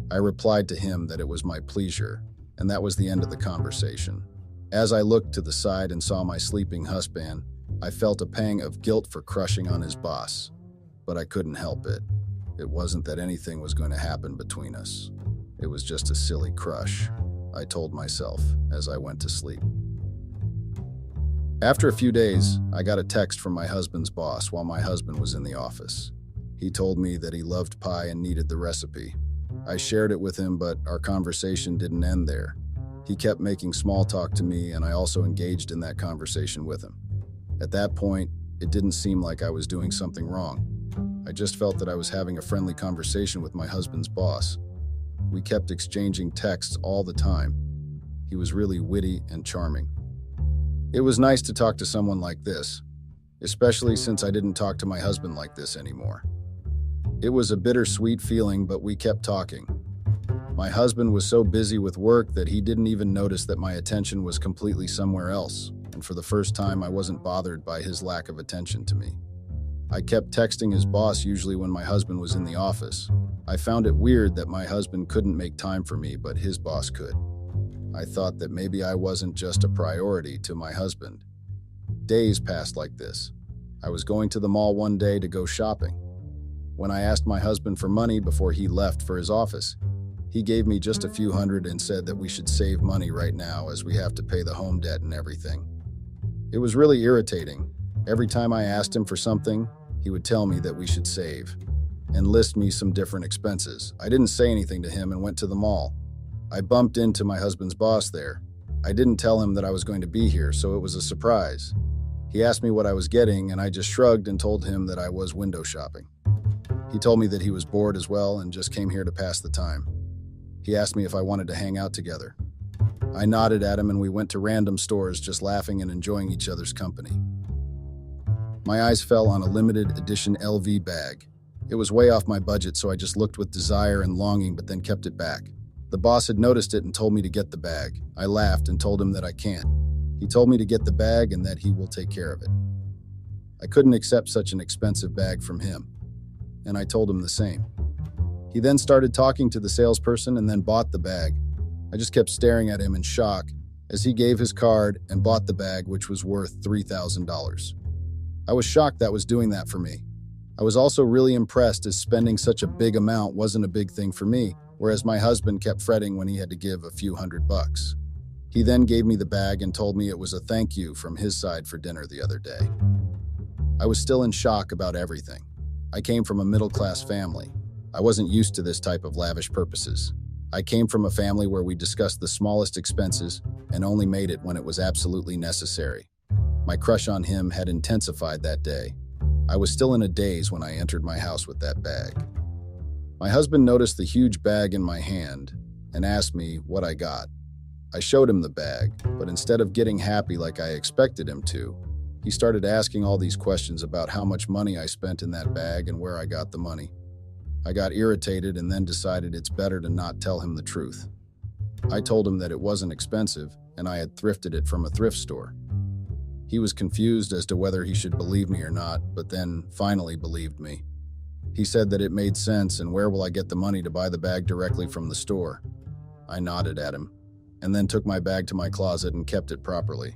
I replied to him that it was my pleasure, and that was the end of the conversation. As I looked to the side and saw my sleeping husband, I felt a pang of guilt for crushing on his boss, but I couldn't help it. It wasn't that anything was going to happen between us. It was just a silly crush, I told myself as I went to sleep. After a few days, I got a text from my husband's boss while my husband was in the office. He told me that he loved pie and needed the recipe. I shared it with him, but our conversation didn't end there. He kept making small talk to me, and I also engaged in that conversation with him. At that point, it didn't seem like I was doing something wrong. I just felt that I was having a friendly conversation with my husband's boss. We kept exchanging texts all the time. He was really witty and charming. It was nice to talk to someone like this, especially since I didn't talk to my husband like this anymore. It was a bittersweet feeling, but we kept talking. My husband was so busy with work that he didn't even notice that my attention was completely somewhere else, and for the first time I wasn't bothered by his lack of attention to me. I kept texting his boss usually when my husband was in the office. I found it weird that my husband couldn't make time for me, but his boss could. I thought that maybe I wasn't just a priority to my husband. Days passed like this. I was going to the mall one day to go shopping. When I asked my husband for money before he left for his office, he gave me just a few hundred and said that we should save money right now as we have to pay the home debt and everything. It was really irritating. Every time I asked him for something, he would tell me that we should save and list me some different expenses. I didn't say anything to him and went to the mall. I bumped into my husband's boss there. I didn't tell him that I was going to be here, so it was a surprise. He asked me what I was getting, and I just shrugged and told him that I was window shopping. He told me that he was bored as well and just came here to pass the time. He asked me if I wanted to hang out together. I nodded at him and we went to random stores just laughing and enjoying each other's company. My eyes fell on a limited edition LV bag. It was way off my budget, so I just looked with desire and longing but then kept it back. The boss had noticed it and told me to get the bag. I laughed and told him that I can't. He told me to get the bag and that he will take care of it. I couldn't accept such an expensive bag from him. and I told him the same. He then started talking to the salesperson and then bought the bag. I just kept staring at him in shock as he gave his card and bought the bag, which was worth $3,000. I was shocked that was doing that for me. I was also really impressed as spending such a big amount wasn't a big thing for me, whereas my husband kept fretting when he had to give a few $100. He then gave me the bag and told me it was a thank you from his side for dinner the other day. I was still in shock about everything. I came from a middle-class family. I wasn't used to this type of lavish purposes. I came from a family where we discussed the smallest expenses and only made it when it was absolutely necessary. My crush on him had intensified that day. I was still in a daze when I entered my house with that bag. My husband noticed the huge bag in my hand and asked me what I got. I showed him the bag, but instead of getting happy like I expected him to, he started asking all these questions about how much money I spent in that bag and where I got the money. I got irritated and then decided it's better to not tell him the truth. I told him that it wasn't expensive and I had thrifted it from a thrift store. He was confused as to whether he should believe me or not, but then finally believed me. He said that it made sense and where will I get the money to buy the bag directly from the store? I nodded at him and then took my bag to my closet and kept it properly.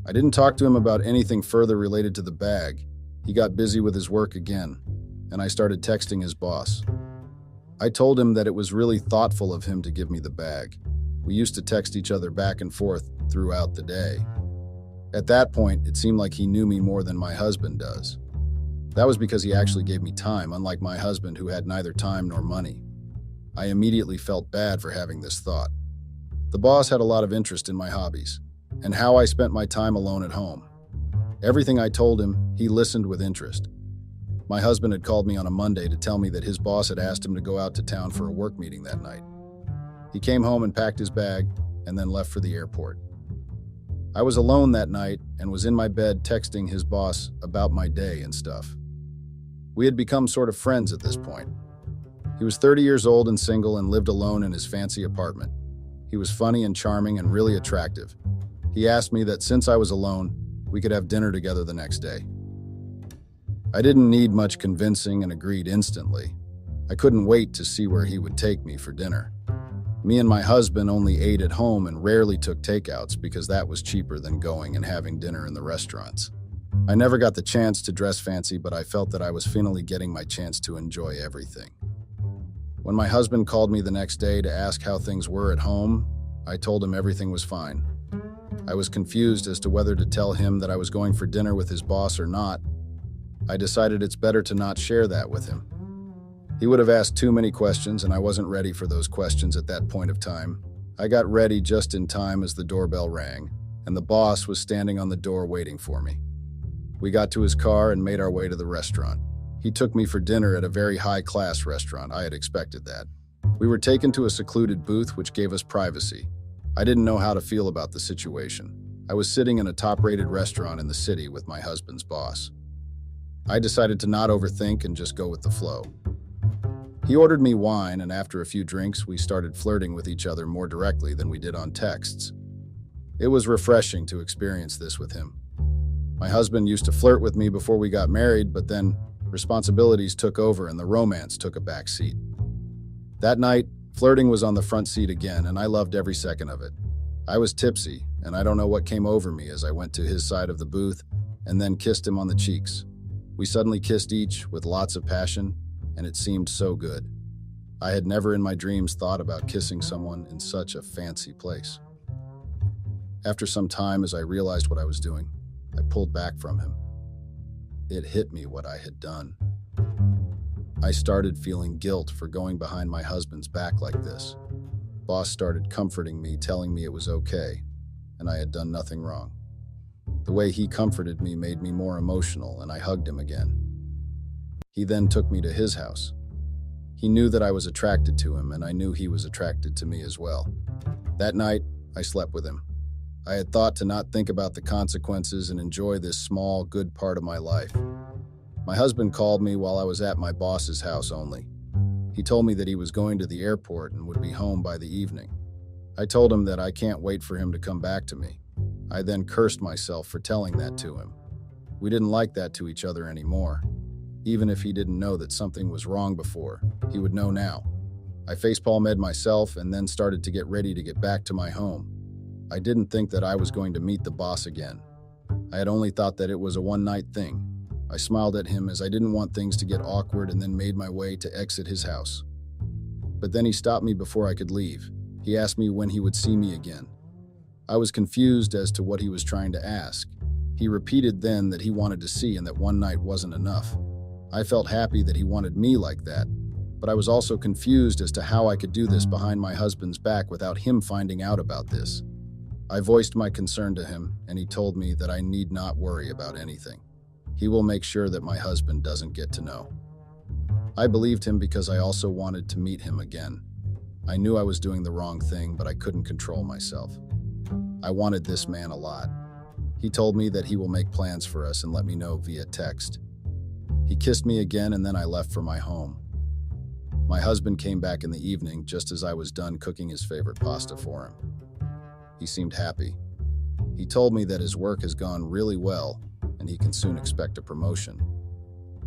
I didn't talk to him about anything further related to the bag. He got busy with his work again, and I started texting his boss. I told him that it was really thoughtful of him to give me the bag. We used to text each other back and forth throughout the day. At that point, it seemed like he knew me more than my husband does. That was because he actually gave me time, unlike my husband who had neither time nor money. I immediately felt bad for having this thought. The boss had a lot of interest in my hobbies and how I spent my time alone at home. Everything I told him, he listened with interest. My husband had called me on a Monday to tell me that his boss had asked him to go out to town for a work meeting that night. He came home and packed his bag and then left for the airport. I was alone that night and was in my bed texting his boss about my day and stuff. We had become sort of friends at this point. He was 30 years old and single and lived alone in his fancy apartment. He was funny and charming and really attractive. He asked me that since I was alone, we could have dinner together the next day. I didn't need much convincing and agreed instantly. I couldn't wait to see where he would take me for dinner. Me and my husband only ate at home and rarely took takeouts because that was cheaper than going and having dinner in the restaurants. I never got the chance to dress fancy, but I felt that I was finally getting my chance to enjoy everything. When my husband called me the next day to ask how things were at home, I told him everything was fine. I was confused as to whether to tell him that I was going for dinner with his boss or not. I decided it's better to not share that with him. He would have asked too many questions, and I wasn't ready for those questions at that point of time. I got ready just in time as the doorbell rang, and the boss was standing on the door waiting for me. We got to his car and made our way to the restaurant. He took me for dinner at a very high-class restaurant. I had expected that. We were taken to a secluded booth which gave us privacy. I didn't know how to feel about the situation. I was sitting in a top-rated restaurant in the city with my husband's boss. I decided to not overthink and just go with the flow. He ordered me wine, and after a few drinks, we started flirting with each other more directly than we did on texts. It was refreshing to experience this with him. My husband used to flirt with me before we got married, but then responsibilities took over and the romance took a back seat. That night, flirting was on the front seat again, and I loved every second of it. I was tipsy, and I don't know what came over me as I went to his side of the booth and then kissed him on the cheeks. We suddenly kissed each with lots of passion, and it seemed so good. I had never in my dreams thought about kissing someone in such a fancy place. After some time, as I realized what I was doing, I pulled back from him. It hit me what I had done. I started feeling guilt for going behind my husband's back like this. Boss started comforting me, telling me it was okay, and I had done nothing wrong. The way he comforted me made me more emotional, and I hugged him again. He then took me to his house. He knew that I was attracted to him, and I knew he was attracted to me as well. That night, I slept with him. I had thought to not think about the consequences and enjoy this small, good part of my life. My husband called me while I was at my boss's house only. He told me that he was going to the airport and would be home by the evening. I told him that I can't wait for him to come back to me. I then cursed myself for telling that to him. We didn't like that to each other anymore. Even if he didn't know that something was wrong before, he would know now. I facepalmed myself and then started to get ready to get back to my home. I didn't think that I was going to meet the boss again. I had only thought that it was a one-night thing. I smiled at him as I didn't want things to get awkward and then made my way to exit his house. But then he stopped me before I could leave. He asked me when he would see me again. I was confused as to what he was trying to ask. He repeated then that he wanted to see and that one night wasn't enough. I felt happy that he wanted me like that, but I was also confused as to how I could do this behind my husband's back without him finding out about this. I voiced my concern to him, and he told me that I need not worry about anything. He will make sure that my husband doesn't get to know. I believed him because I also wanted to meet him again. I knew I was doing the wrong thing, but I couldn't control myself. I wanted this man a lot. He told me that he will make plans for us and let me know via text. He kissed me again, and then I left for my home. My husband came back in the evening just as I was done cooking his favorite pasta for him. He seemed happy. He told me that his work has gone really well and he can soon expect a promotion.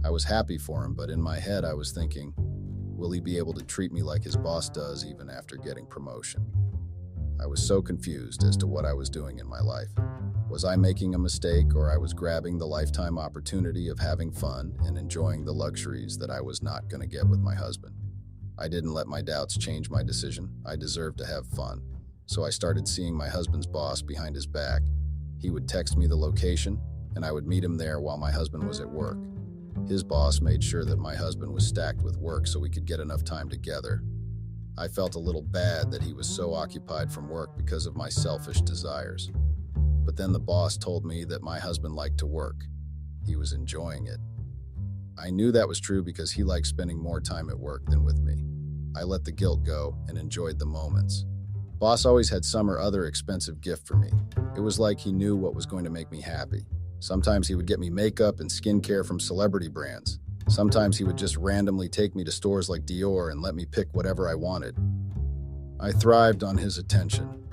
I was happy for him, but in my head I was thinking, will he be able to treat me like his boss does even after getting promotion? I was so confused as to what I was doing in my life. Was I making a mistake, or I was grabbing the lifetime opportunity of having fun and enjoying the luxuries that I was not going to get with my husband? I didn't let my doubts change my decision. I deserved to have fun. So I started seeing my husband's boss behind his back. He would text me the location, and I would meet him there while my husband was at work. His boss made sure that my husband was stacked with work so we could get enough time together. I felt a little bad that he was so occupied from work because of my selfish desires. But then the boss told me that my husband liked to work. He was enjoying it. I knew that was true because he liked spending more time at work than with me. I let the guilt go and enjoyed the moments. Boss always had some or other expensive gift for me. It was like he knew what was going to make me happy. Sometimes he would get me makeup and skincare from celebrity brands. Sometimes he would just randomly take me to stores like Dior and let me pick whatever I wanted. I thrived on his attention.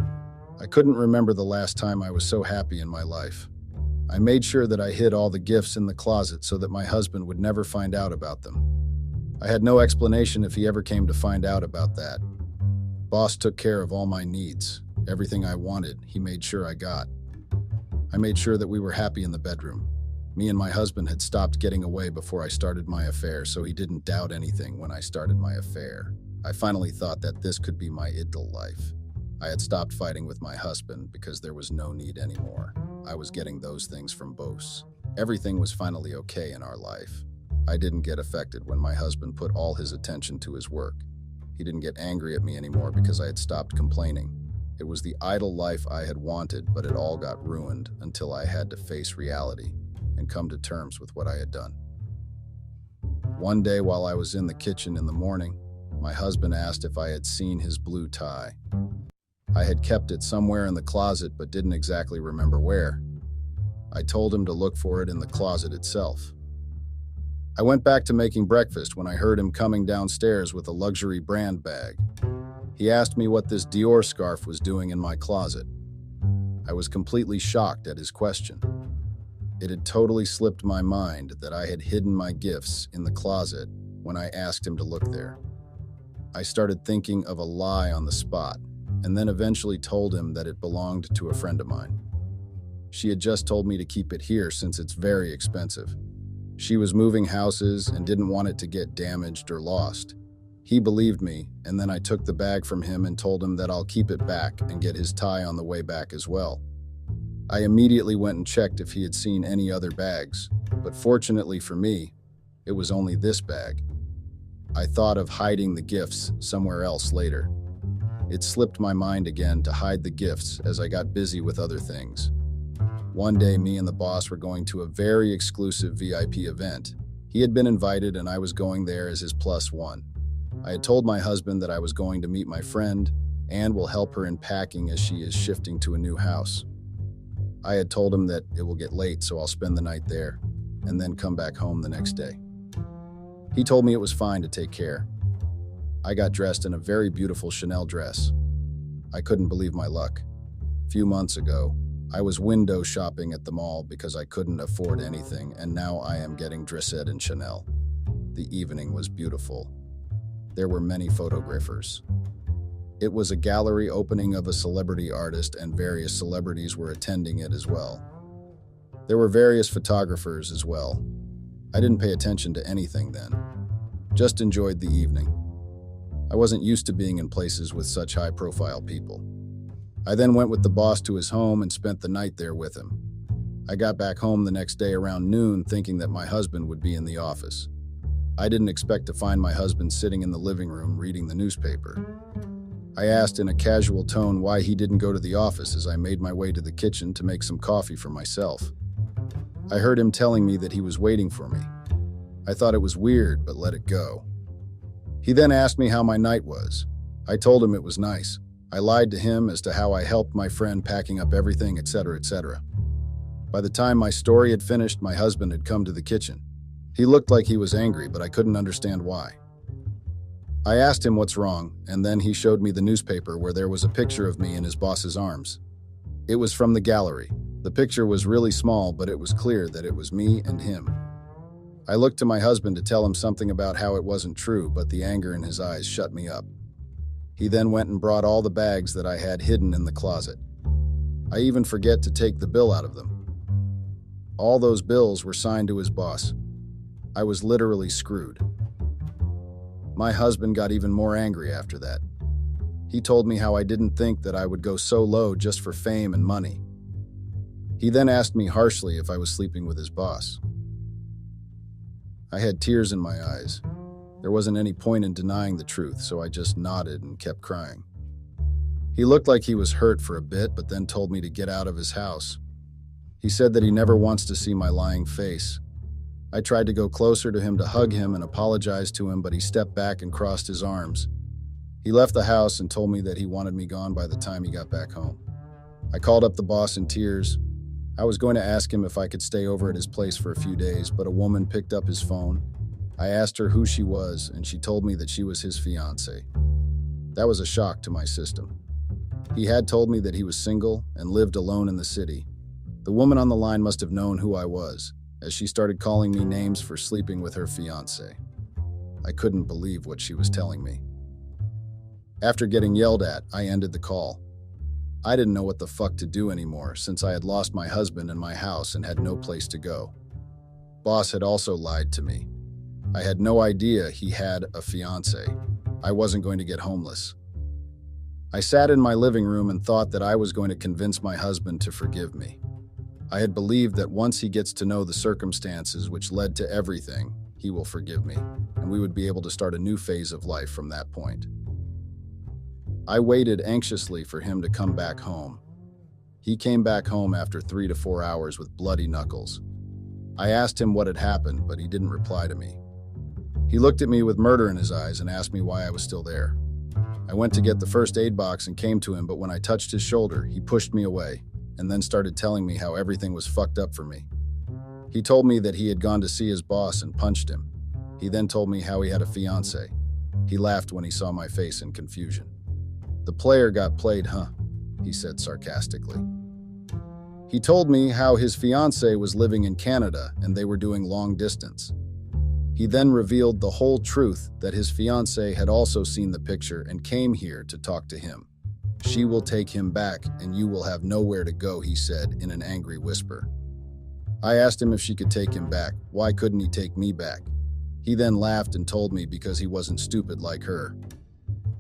I couldn't remember the last time I was so happy in my life. I made sure that I hid all the gifts in the closet so that my husband would never find out about them. I had no explanation if he ever came to find out about that. Boss took care of all my needs. Everything I wanted, he made sure I got. I made sure that we were happy in the bedroom. Me and my husband had stopped getting away before I started my affair, so he didn't doubt anything when I started my affair. I finally thought that this could be my ideal life. I had stopped fighting with my husband because there was no need anymore. I was getting those things from both. Everything was finally okay in our life. I didn't get affected when my husband put all his attention to his work. He didn't get angry at me anymore because I had stopped complaining. It was the idle life I had wanted, but it all got ruined until I had to face reality and come to terms with what I had done. One day while I was in the kitchen in the morning, my husband asked if I had seen his blue tie. I had kept it somewhere in the closet but didn't exactly remember where. I told him to look for it in the closet itself. I went back to making breakfast when I heard him coming downstairs with a luxury brand bag. He asked me what this Dior scarf was doing in my closet. I was completely shocked at his question. It had totally slipped my mind that I had hidden my gifts in the closet when I asked him to look there. I started thinking of a lie on the spot, and then eventually told him that it belonged to a friend of mine. She had just told me to keep it here since it's very expensive. She was moving houses and didn't want it to get damaged or lost. He believed me, and then I took the bag from him and told him that I'll keep it back and get his tie on the way back as well. I immediately went and checked if he had seen any other bags, but fortunately for me, it was only this bag. I thought of hiding the gifts somewhere else later. It slipped my mind again to hide the gifts as I got busy with other things. One day, me and the boss were going to a very exclusive VIP event. He had been invited and I was going there as his plus one. I had told my husband that I was going to meet my friend and will help her in packing as she is shifting to a new house. I had told him that it will get late, so I'll spend the night there and then come back home the next day. He told me it was fine to take care. I got dressed in a very beautiful Chanel dress. I couldn't believe my luck. A few months ago, I was window shopping at the mall because I couldn't afford anything, and now I am getting dressed in Chanel. The evening was beautiful. There were many photographers. It was a gallery opening of a celebrity artist, and various celebrities were attending it as well. There were various photographers as well. I didn't pay attention to anything then. Just enjoyed the evening. I wasn't used to being in places with such high-profile people. I then went with the boss to his home and spent the night there with him. I got back home the next day around noon thinking that my husband would be in the office. I didn't expect to find my husband sitting in the living room reading the newspaper. I asked in a casual tone why he didn't go to the office as I made my way to the kitchen to make some coffee for myself. I heard him telling me that he was waiting for me. I thought it was weird, but let it go. He then asked me how my night was. I told him it was nice. I lied to him as to how I helped my friend packing up everything, etc., etc. By the time my story had finished, my husband had come to the kitchen. He looked like he was angry, but I couldn't understand why. I asked him what's wrong, and then he showed me the newspaper where there was a picture of me in his boss's arms. It was from the gallery. The picture was really small, but it was clear that it was me and him. I looked to my husband to tell him something about how it wasn't true, but the anger in his eyes shut me up. He then went and brought all the bags that I had hidden in the closet. I even forget to take the bill out of them. All those bills were signed to his boss. I was literally screwed. My husband got even more angry after that. He told me how I didn't think that I would go so low just for fame and money. He then asked me harshly if I was sleeping with his boss. I had tears in my eyes. There wasn't any point in denying the truth, so I just nodded and kept crying. He looked like he was hurt for a bit, but then told me to get out of his house. He said that he never wants to see my lying face. I tried to go closer to him to hug him and apologize to him, but he stepped back and crossed his arms. He left the house and told me that he wanted me gone by the time he got back home. I called up the boss in tears. I was going to ask him if I could stay over at his place for a few days, but a woman picked up his phone. I asked her who she was, and she told me that she was his fiancée. That was a shock to my system. He had told me that he was single and lived alone in the city. The woman on the line must have known who I was, as she started calling me names for sleeping with her fiancé. I couldn't believe what she was telling me. After getting yelled at, I ended the call. I didn't know what the fuck to do anymore since I had lost my husband and my house and had no place to go. Boss had also lied to me. I had no idea he had a fiancé. I wasn't going to get homeless. I sat in my living room and thought that I was going to convince my husband to forgive me. I had believed that once he gets to know the circumstances which led to everything, he will forgive me, and we would be able to start a new phase of life from that point. I waited anxiously for him to come back home. He came back home after 3 to 4 hours with bloody knuckles. I asked him what had happened, but he didn't reply to me. He looked at me with murder in his eyes and asked me why I was still there. I went to get the first aid box and came to him, but when I touched his shoulder, he pushed me away and then started telling me how everything was fucked up for me. He told me that he had gone to see his boss and punched him. He then told me how he had a fiancé. He laughed when he saw my face in confusion. "The player got played, huh?" he said sarcastically. He told me how his fiancé was living in Canada and they were doing long distance. He then revealed the whole truth that his fiancé had also seen the picture and came here to talk to him. "She will take him back and you will have nowhere to go," he said in an angry whisper. I asked him if she could take him back. Why couldn't he take me back? He then laughed and told me because he wasn't stupid like her.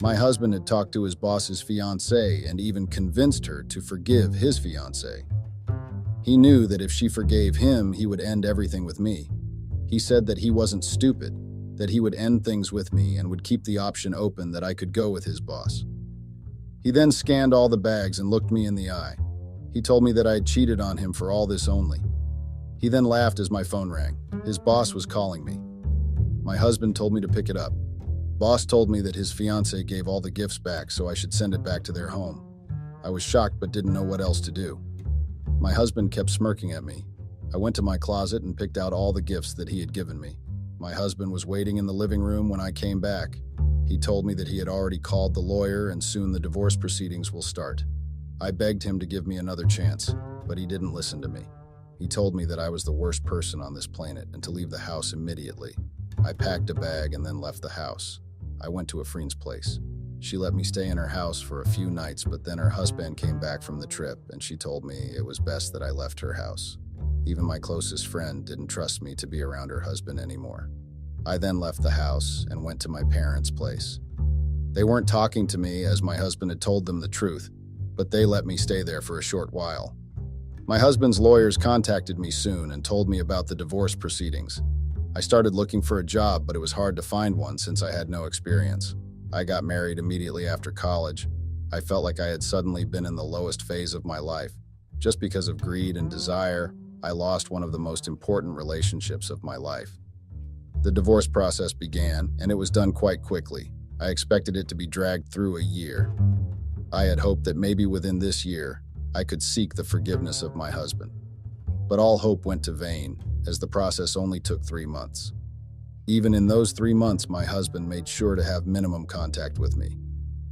My husband had talked to his boss's fiancée and even convinced her to forgive his fiancé. He knew that if she forgave him, he would end everything with me. He said that he wasn't stupid, that he would end things with me and would keep the option open that I could go with his boss. He then scanned all the bags and looked me in the eye. He told me that I had cheated on him for all this only. He then laughed as my phone rang. His boss was calling me. My husband told me to pick it up. Boss told me that his fiancée gave all the gifts back, so I should send it back to their home. I was shocked but didn't know what else to do. My husband kept smirking at me. I went to my closet and picked out all the gifts that he had given me. My husband was waiting in the living room when I came back. He told me that he had already called the lawyer and soon the divorce proceedings will start. I begged him to give me another chance, but he didn't listen to me. He told me that I was the worst person on this planet and to leave the house immediately. I packed a bag and then left the house. I went to a friend's place. She let me stay in her house for a few nights, but then her husband came back from the trip and she told me it was best that I left her house. Even my closest friend didn't trust me to be around her husband anymore. I then left the house and went to my parents' place. They weren't talking to me as my husband had told them the truth, but they let me stay there for a short while. My husband's lawyers contacted me soon and told me about the divorce proceedings. I started looking for a job, but it was hard to find one since I had no experience. I got married immediately after college. I felt like I had suddenly been in the lowest phase of my life. Just because of greed and desire, I lost one of the most important relationships of my life. The divorce process began, and it was done quite quickly. I expected it to be dragged through a year. I had hoped that maybe within this year, I could seek the forgiveness of my husband. But all hope went to vain, as the process only took 3 months. Even in those 3 months, my husband made sure to have minimum contact with me.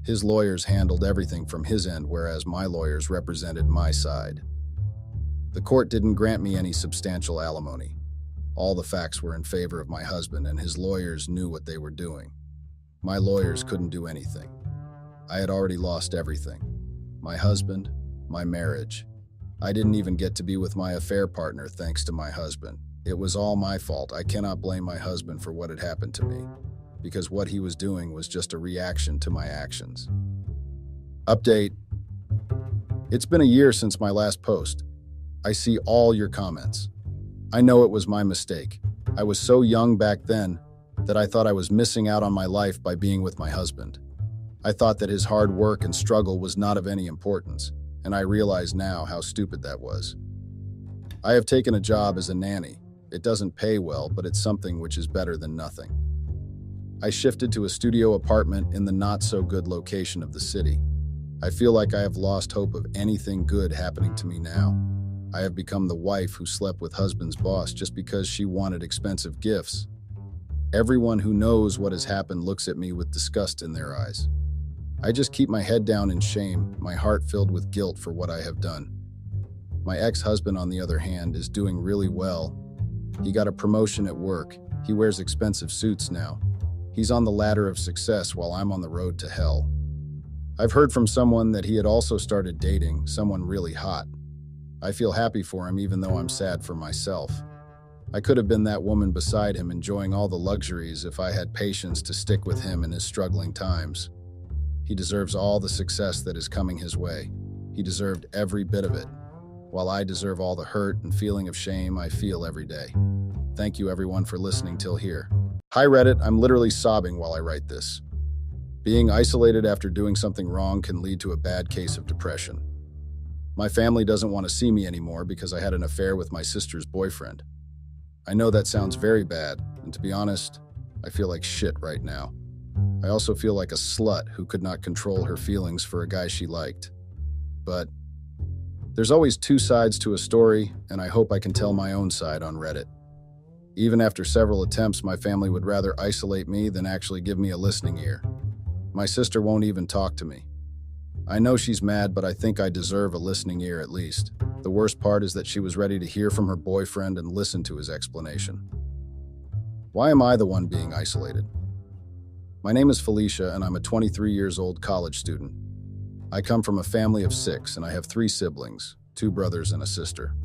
His lawyers handled everything from his end, whereas my lawyers represented my side. The court didn't grant me any substantial alimony. All the facts were in favor of my husband, and his lawyers knew what they were doing. My lawyers couldn't do anything. I had already lost everything. My husband, my marriage. I didn't even get to be with my affair partner thanks to my husband. It was all my fault. I cannot blame my husband for what had happened to me, because what he was doing was just a reaction to my actions. Update. It's been a year since my last post. I see all your comments. I know it was my mistake. I was so young back then that I thought I was missing out on my life by being with my husband. I thought that his hard work and struggle was not of any importance, and I realize now how stupid that was. I have taken a job as a nanny. It doesn't pay well, but it's something which is better than nothing. I shifted to a studio apartment in the not-so-good location of the city. I feel like I have lost hope of anything good happening to me now. I have become the wife who slept with husband's boss just because she wanted expensive gifts. Everyone who knows what has happened looks at me with disgust in their eyes. I just keep my head down in shame, my heart filled with guilt for what I have done. My ex-husband, on the other hand, is doing really well. He got a promotion at work. He wears expensive suits now. He's on the ladder of success while I'm on the road to hell. I've heard from someone that he had also started dating someone really hot. I feel happy for him even though I'm sad for myself. I could have been that woman beside him enjoying all the luxuries if I had patience to stick with him in his struggling times. He deserves all the success that is coming his way. He deserved every bit of it, while I deserve all the hurt and feeling of shame I feel every day. Thank you everyone for listening till here. Hi Reddit, I'm literally sobbing while I write this. Being isolated after doing something wrong can lead to a bad case of depression. My family doesn't want to see me anymore because I had an affair with my sister's boyfriend. I know that sounds very bad, and to be honest, I feel like shit right now. I also feel like a slut who could not control her feelings for a guy she liked. But there's always two sides to a story, and I hope I can tell my own side on Reddit. Even after several attempts, my family would rather isolate me than actually give me a listening ear. My sister won't even talk to me. I know she's mad, but I think I deserve a listening ear at least. The worst part is that she was ready to hear from her boyfriend and listen to his explanation. Why am I the one being isolated? My name is Felicia, and I'm a 23 years old college student. I come from a family of 6, and I have 3 siblings, 2 brothers and a sister.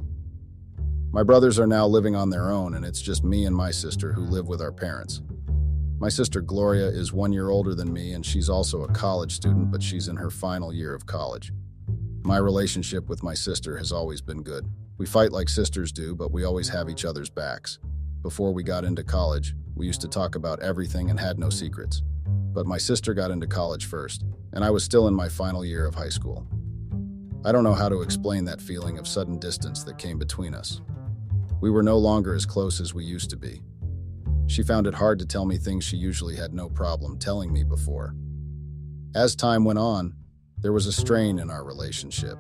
My brothers are now living on their own, and it's just me and my sister who live with our parents. My sister Gloria is 1 year older than me, and she's also a college student, but she's in her final year of college. My relationship with my sister has always been good. We fight like sisters do, but we always have each other's backs. Before we got into college, we used to talk about everything and had no secrets. But my sister got into college first, and I was still in my final year of high school. I don't know how to explain that feeling of sudden distance that came between us. We were no longer as close as we used to be. She found it hard to tell me things she usually had no problem telling me before. As time went on, there was a strain in our relationship.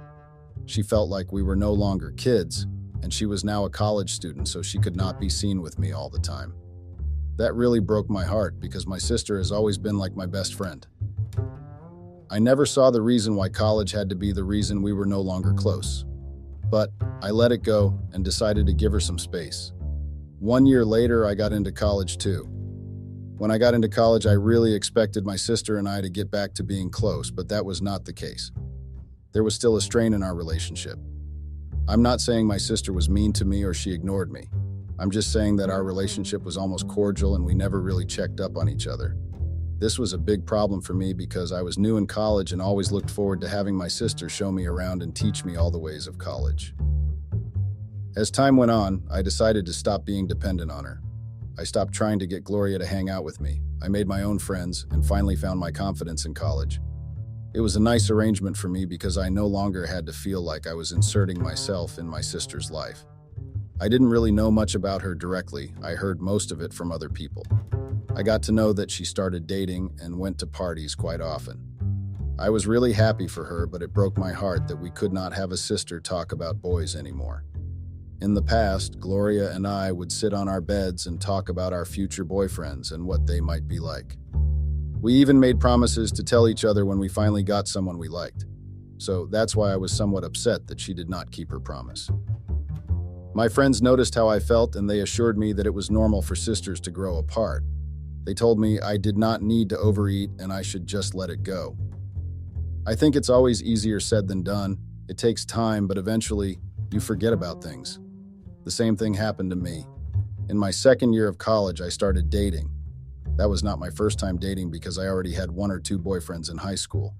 She felt like we were no longer kids, and she was now a college student, so she could not be seen with me all the time. That really broke my heart because my sister has always been like my best friend. I never saw the reason why college had to be the reason we were no longer close. But I let it go and decided to give her some space. 1 year later, I got into college too. When I got into college, I really expected my sister and I to get back to being close, but that was not the case. There was still a strain in our relationship. I'm not saying my sister was mean to me or she ignored me. I'm just saying that our relationship was almost cordial and we never really checked up on each other. This was a big problem for me because I was new in college and always looked forward to having my sister show me around and teach me all the ways of college. As time went on, I decided to stop being dependent on her. I stopped trying to get Gloria to hang out with me. I made my own friends and finally found my confidence in college. It was a nice arrangement for me because I no longer had to feel like I was inserting myself in my sister's life. I didn't really know much about her directly. I heard most of it from other people. I got to know that she started dating and went to parties quite often. I was really happy for her, but it broke my heart that we could not have a sister talk about boys anymore. In the past, Gloria and I would sit on our beds and talk about our future boyfriends and what they might be like. We even made promises to tell each other when we finally got someone we liked. So that's why I was somewhat upset that she did not keep her promise. My friends noticed how I felt and they assured me that it was normal for sisters to grow apart. They told me I did not need to overeat and I should just let it go. I think it's always easier said than done. It takes time, but eventually you forget about things. The same thing happened to me. In my second year of college, I started dating. That was not my first time dating because I already had 1 or 2 boyfriends in high school.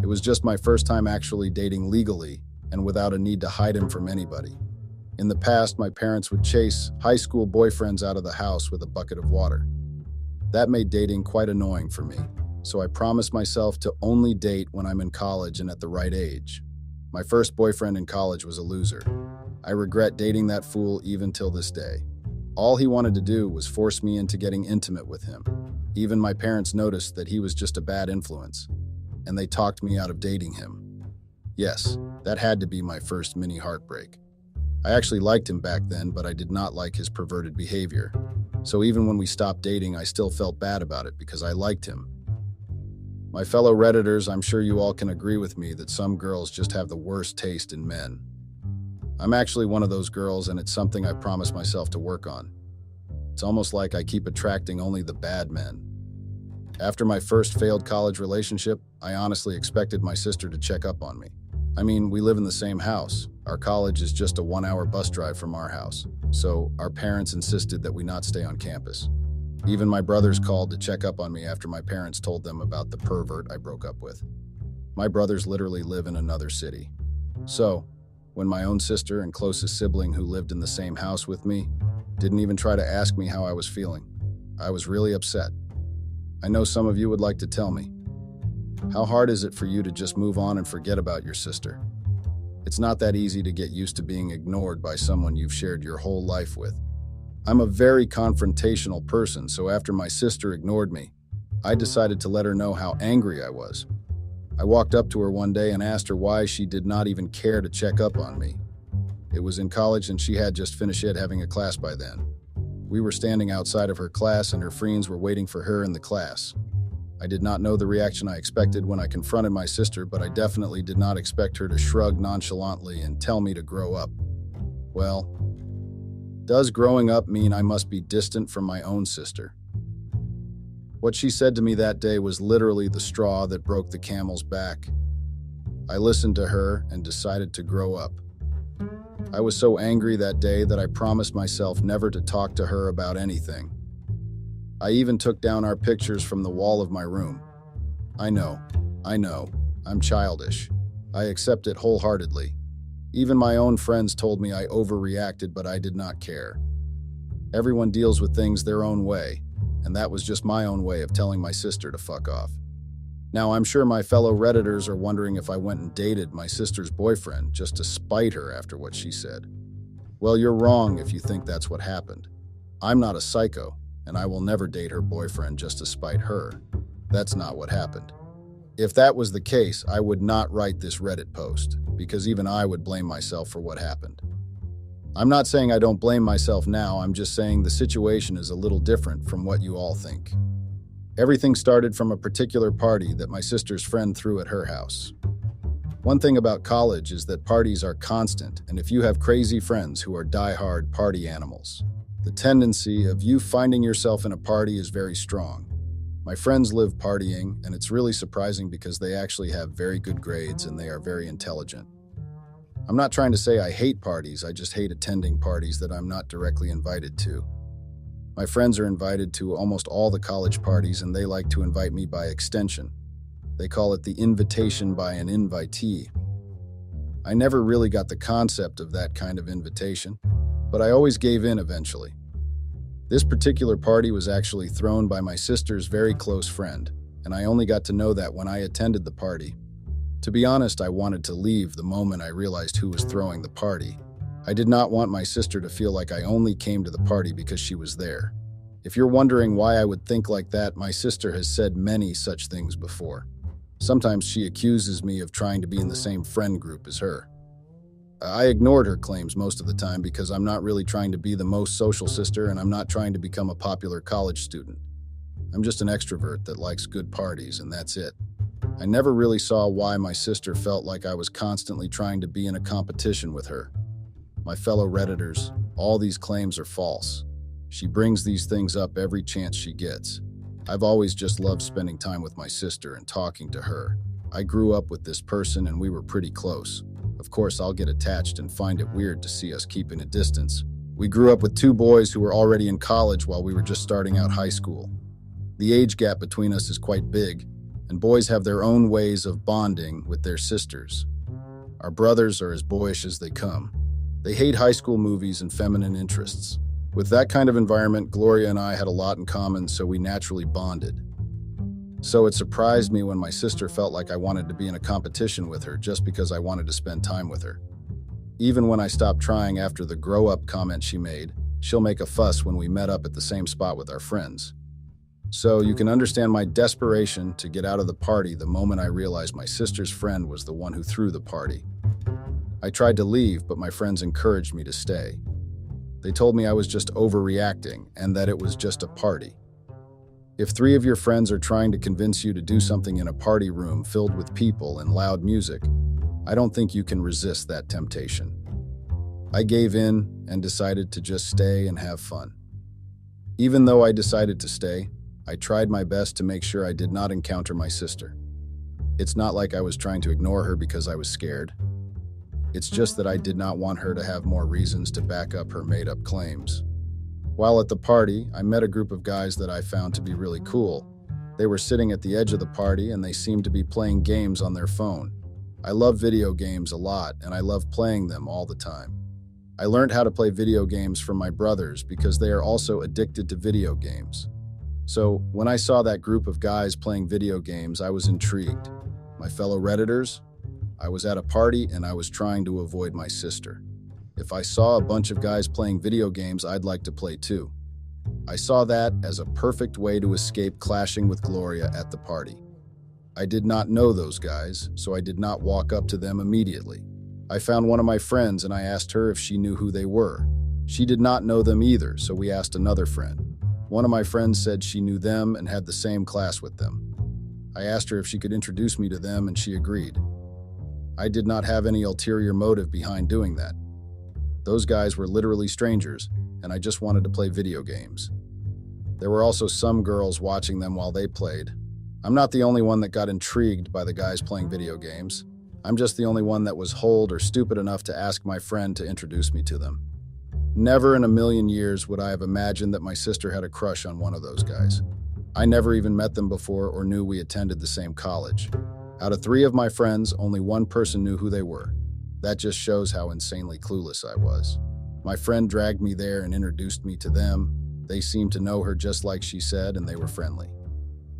It was just my first time actually dating legally and without a need to hide him from anybody. In the past, my parents would chase high school boyfriends out of the house with a bucket of water. That made dating quite annoying for me, so I promised myself to only date when I'm in college and at the right age. My first boyfriend in college was a loser. I regret dating that fool even till this day. All he wanted to do was force me into getting intimate with him. Even my parents noticed that he was just a bad influence, and they talked me out of dating him. Yes, that had to be my first mini heartbreak. I actually liked him back then, but I did not like his perverted behavior. So even when we stopped dating, I still felt bad about it because I liked him. My fellow Redditors, I'm sure you all can agree with me that some girls just have the worst taste in men. I'm actually one of those girls, and it's something I promised myself to work on. It's almost like I keep attracting only the bad men. After my first failed college relationship, I honestly expected my sister to check up on me. I mean, we live in the same house. Our college is just a 1-hour bus drive from our house, so our parents insisted that we not stay on campus. Even my brothers called to check up on me after my parents told them about the pervert I broke up with. My brothers literally live in another city. So, when my own sister and closest sibling who lived in the same house with me didn't even try to ask me how I was feeling, I was really upset. I know some of you would like to tell me, how hard is it for you to just move on and forget about your sister? It's not that easy to get used to being ignored by someone you've shared your whole life with. I'm a very confrontational person, so after my sister ignored me, I decided to let her know how angry I was. I walked up to her one day and asked her why she did not even care to check up on me. It was in college and she had just finished having a class by then. We were standing outside of her class and her friends were waiting for her in the class. I did not know the reaction I expected when I confronted my sister, but I definitely did not expect her to shrug nonchalantly and tell me to grow up. Well, does growing up mean I must be distant from my own sister? What she said to me that day was literally the straw that broke the camel's back. I listened to her and decided to grow up. I was so angry that day that I promised myself never to talk to her about anything. I even took down our pictures from the wall of my room. I know, I'm childish. I accept it wholeheartedly. Even my own friends told me I overreacted, but I did not care. Everyone deals with things their own way, and that was just my own way of telling my sister to fuck off. Now, I'm sure my fellow Redditors are wondering if I went and dated my sister's boyfriend just to spite her after what she said. Well, you're wrong if you think that's what happened. I'm not a psycho, and I will never date her boyfriend just to spite her. That's not what happened. If that was the case, I would not write this Reddit post, because even I would blame myself for what happened. I'm not saying I don't blame myself now, I'm just saying the situation is a little different from what you all think. Everything started from a particular party that my sister's friend threw at her house. One thing about college is that parties are constant, and if you have crazy friends who are die-hard party animals, The tendency of you finding yourself in a party is very strong. My friends live partying, and it's really surprising because they actually have very good grades and they are very intelligent. I'm not trying to say I hate parties, I just hate attending parties that I'm not directly invited to. My friends are invited to almost all the college parties, and they like to invite me by extension. They call it the invitation by an invitee. I never really got the concept of that kind of invitation, but I always gave in eventually. This particular party was actually thrown by my sister's very close friend, and I only got to know that when I attended the party. To be honest, I wanted to leave the moment I realized who was throwing the party. I did not want my sister to feel like I only came to the party because she was there. If you're wondering why I would think like that, my sister has said many such things before. Sometimes she accuses me of trying to be in the same friend group as her. I ignored her claims most of the time because I'm not really trying to be the most social sister, and I'm not trying to become a popular college student. I'm just an extrovert that likes good parties, and that's it. I never really saw why my sister felt like I was constantly trying to be in a competition with her. My fellow Redditors, all these claims are false. She brings these things up every chance she gets. I've always just loved spending time with my sister and talking to her. I grew up with this person and we were pretty close. Of course, I'll get attached and find it weird to see us keeping a distance. We grew up with two boys who were already in college while we were just starting out high school. The age gap between us is quite big, and boys have their own ways of bonding with their sisters. Our brothers are as boyish as they come. They hate high school movies and feminine interests. With that kind of environment, Gloria and I had a lot in common, so we naturally bonded. So it surprised me when my sister felt like I wanted to be in a competition with her just because I wanted to spend time with her. Even when I stopped trying after the grow-up comment she made, she'll make a fuss when we met up at the same spot with our friends. So you can understand my desperation to get out of the party the moment I realized my sister's friend was the one who threw the party. I tried to leave, but my friends encouraged me to stay. They told me I was just overreacting and that it was just a party. If 3 of your friends are trying to convince you to do something in a party room filled with people and loud music, I don't think you can resist that temptation. I gave in and decided to just stay and have fun. Even though I decided to stay, I tried my best to make sure I did not encounter my sister. It's not like I was trying to ignore her because I was scared. It's just that I did not want her to have more reasons to back up her made-up claims. While at the party, I met a group of guys that I found to be really cool. They were sitting at the edge of the party and they seemed to be playing games on their phone. I love video games a lot and I love playing them all the time. I learned how to play video games from my brothers because they are also addicted to video games. So when I saw that group of guys playing video games, I was intrigued. My fellow Redditors, I was at a party and I was trying to avoid my sister. If I saw a bunch of guys playing video games, I'd like to play too. I saw that as a perfect way to escape clashing with Gloria at the party. I did not know those guys, so I did not walk up to them immediately. I found one of my friends and I asked her if she knew who they were. She did not know them either, so we asked another friend. One of my friends said she knew them and had the same class with them. I asked her if she could introduce me to them and she agreed. I did not have any ulterior motive behind doing that. Those guys were literally strangers, and I just wanted to play video games. There were also some girls watching them while they played. I'm not the only one that got intrigued by the guys playing video games. I'm just the only one that was old or stupid enough to ask my friend to introduce me to them. Never in a million years would I have imagined that my sister had a crush on one of those guys. I never even met them before or knew we attended the same college. Out of 3 of my friends, only one person knew who they were. That just shows how insanely clueless I was. My friend dragged me there and introduced me to them. They seemed to know her just like she said, and they were friendly.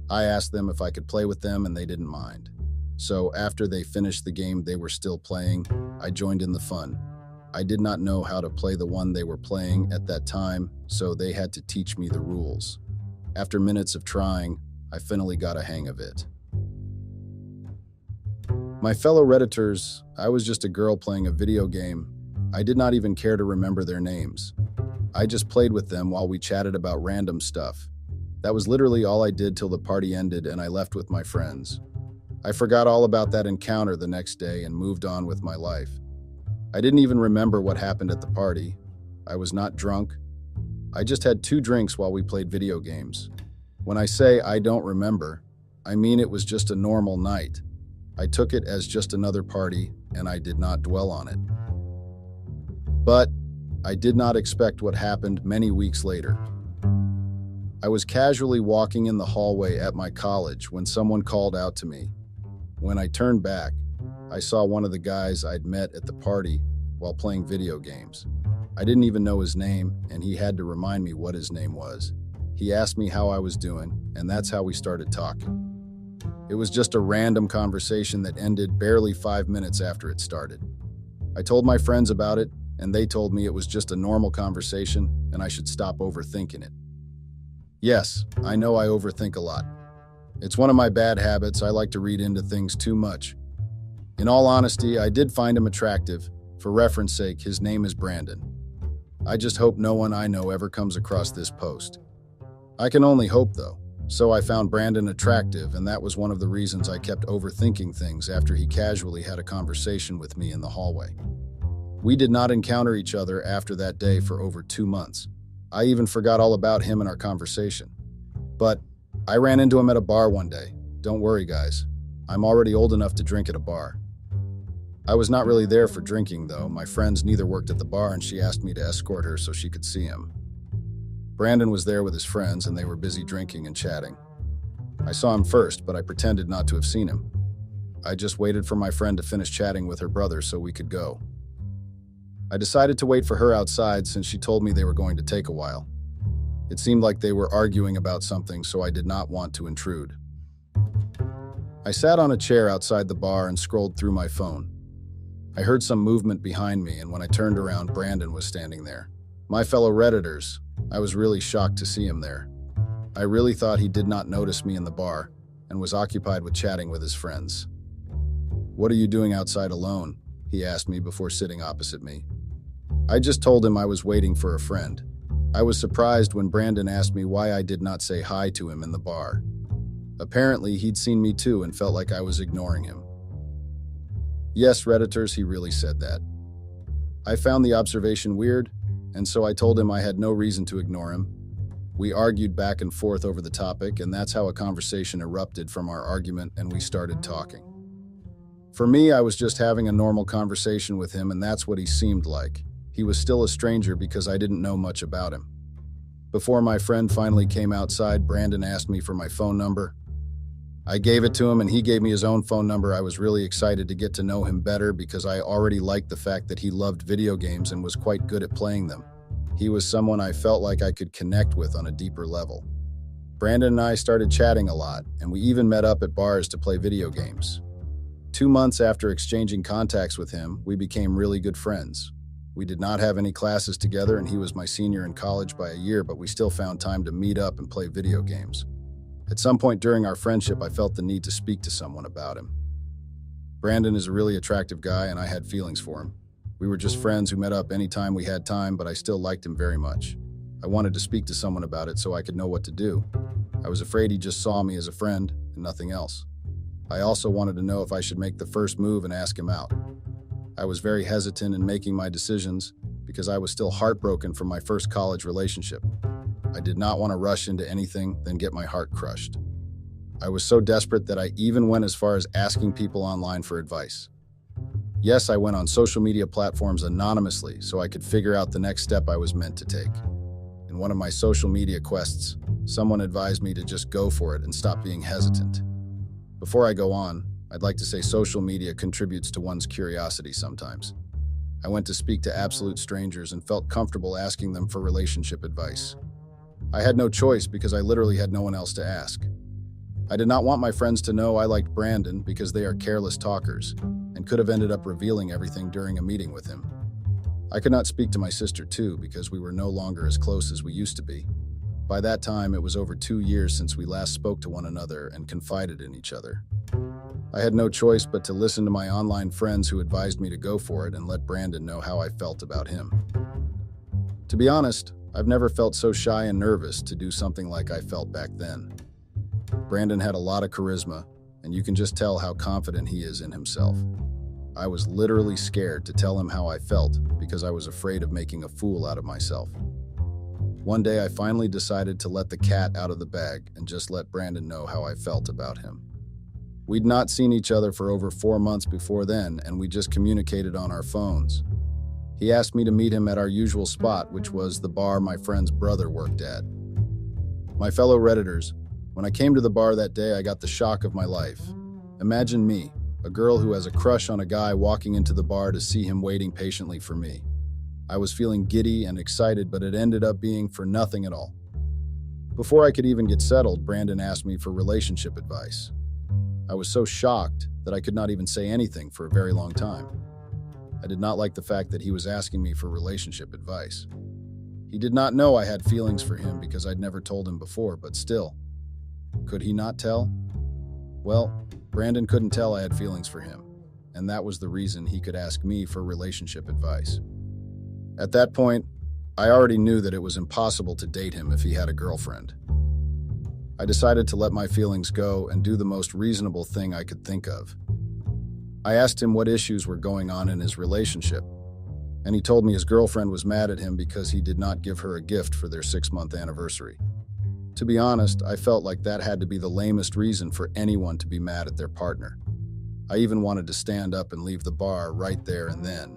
I asked them if I could play with them, and they didn't mind. So after they finished the game they were still playing, I joined in the fun. I did not know how to play the one they were playing at that time, so they had to teach me the rules. After minutes of trying, I finally got a hang of it. My fellow Redditors, I was just a girl playing a video game. I did not even care to remember their names. I just played with them while we chatted about random stuff. That was literally all I did till the party ended and I left with my friends. I forgot all about that encounter the next day and moved on with my life. I didn't even remember what happened at the party. I was not drunk. I just had 2 drinks while we played video games. When I say I don't remember, I mean it was just a normal night. I took it as just another party, and I did not dwell on it. But I did not expect what happened many weeks later. I was casually walking in the hallway at my college when someone called out to me. When I turned back, I saw one of the guys I'd met at the party while playing video games. I didn't even know his name, and he had to remind me what his name was. He asked me how I was doing, and that's how we started talking. It was just a random conversation that ended barely 5 minutes after it started. I told my friends about it, and they told me it was just a normal conversation and I should stop overthinking it. Yes, I know I overthink a lot. It's one of my bad habits. I like to read into things too much. In all honesty, I did find him attractive. For reference sake, his name is Brandon. I just hope no one I know ever comes across this post. I can only hope, though. So I found Brandon attractive, and that was one of the reasons I kept overthinking things after he casually had a conversation with me in the hallway. We did not encounter each other after that day for over 2 months. I even forgot all about him in our conversation. But I ran into him at a bar one day. Don't worry, guys. I'm already old enough to drink at a bar. I was not really there for drinking, though. My friends neither worked at the bar, and she asked me to escort her so she could see him. Brandon was there with his friends, and they were busy drinking and chatting. I saw him first, but I pretended not to have seen him. I just waited for my friend to finish chatting with her brother so we could go. I decided to wait for her outside since she told me they were going to take a while. It seemed like they were arguing about something, so I did not want to intrude. I sat on a chair outside the bar and scrolled through my phone. I heard some movement behind me, and when I turned around, Brandon was standing there. My fellow Redditors, I was really shocked to see him there. I really thought he did not notice me in the bar and was occupied with chatting with his friends. "What are you doing outside alone?" he asked me before sitting opposite me. I just told him I was waiting for a friend. I was surprised when Brandon asked me why I did not say hi to him in the bar. Apparently, he'd seen me too and felt like I was ignoring him. Yes, Redditors, he really said that. I found the observation weird, and so I told him I had no reason to ignore him. We argued back and forth over the topic, and that's how a conversation erupted from our argument, and we started talking. For me, I was just having a normal conversation with him, and that's what he seemed like. He was still a stranger because I didn't know much about him. Before my friend finally came outside, Brandon asked me for my phone number. I gave it to him, and he gave me his own phone number. I was really excited to get to know him better because I already liked the fact that he loved video games and was quite good at playing them. He was someone I felt like I could connect with on a deeper level. Brandon and I started chatting a lot, and we even met up at bars to play video games. 2 months after exchanging contacts with him, we became really good friends. We did not have any classes together, and he was my senior in college by a year, but we still found time to meet up and play video games. At some point during our friendship, I felt the need to speak to someone about him. Brandon is a really attractive guy, and I had feelings for him. We were just friends who met up anytime we had time, but I still liked him very much. I wanted to speak to someone about it so I could know what to do. I was afraid he just saw me as a friend and nothing else. I also wanted to know if I should make the first move and ask him out. I was very hesitant in making my decisions because I was still heartbroken from my first college relationship. I did not want to rush into anything, then get my heart crushed. I was so desperate that I even went as far as asking people online for advice. Yes, I went on social media platforms anonymously so I could figure out the next step I was meant to take. In one of my social media quests, someone advised me to just go for it and stop being hesitant. Before I go on, I'd like to say social media contributes to one's curiosity sometimes. I went to speak to absolute strangers and felt comfortable asking them for relationship advice. I had no choice because I literally had no one else to ask. I did not want my friends to know I liked Brandon because they are careless talkers and could have ended up revealing everything during a meeting with him. I could not speak to my sister too because we were no longer as close as we used to be. By that time, it was over 2 years since we last spoke to one another and confided in each other. I had no choice but to listen to my online friends who advised me to go for it and let Brandon know how I felt about him. To be honest, I've never felt so shy and nervous to do something like I felt back then. Brandon had a lot of charisma, and you can just tell how confident he is in himself. I was literally scared to tell him how I felt because I was afraid of making a fool out of myself. One day I finally decided to let the cat out of the bag and just let Brandon know how I felt about him. We'd not seen each other for over 4 months before then, and we just communicated on our phones. He asked me to meet him at our usual spot, which was the bar my friend's brother worked at. My fellow Redditors, when I came to the bar that day, I got the shock of my life. Imagine me, a girl who has a crush on a guy, walking into the bar to see him waiting patiently for me. I was feeling giddy and excited, but it ended up being for nothing at all. Before I could even get settled, Brandon asked me for relationship advice. I was so shocked that I could not even say anything for a very long time. I did not like the fact that he was asking me for relationship advice. He did not know I had feelings for him because I'd never told him before, but still. Could he not tell? Well, Brandon couldn't tell I had feelings for him, and that was the reason he could ask me for relationship advice. At that point, I already knew that it was impossible to date him if he had a girlfriend. I decided to let my feelings go and do the most reasonable thing I could think of. I asked him what issues were going on in his relationship, and he told me his girlfriend was mad at him because he did not give her a gift for their 6-month anniversary. To be honest, I felt like that had to be the lamest reason for anyone to be mad at their partner. I even wanted to stand up and leave the bar right there and then.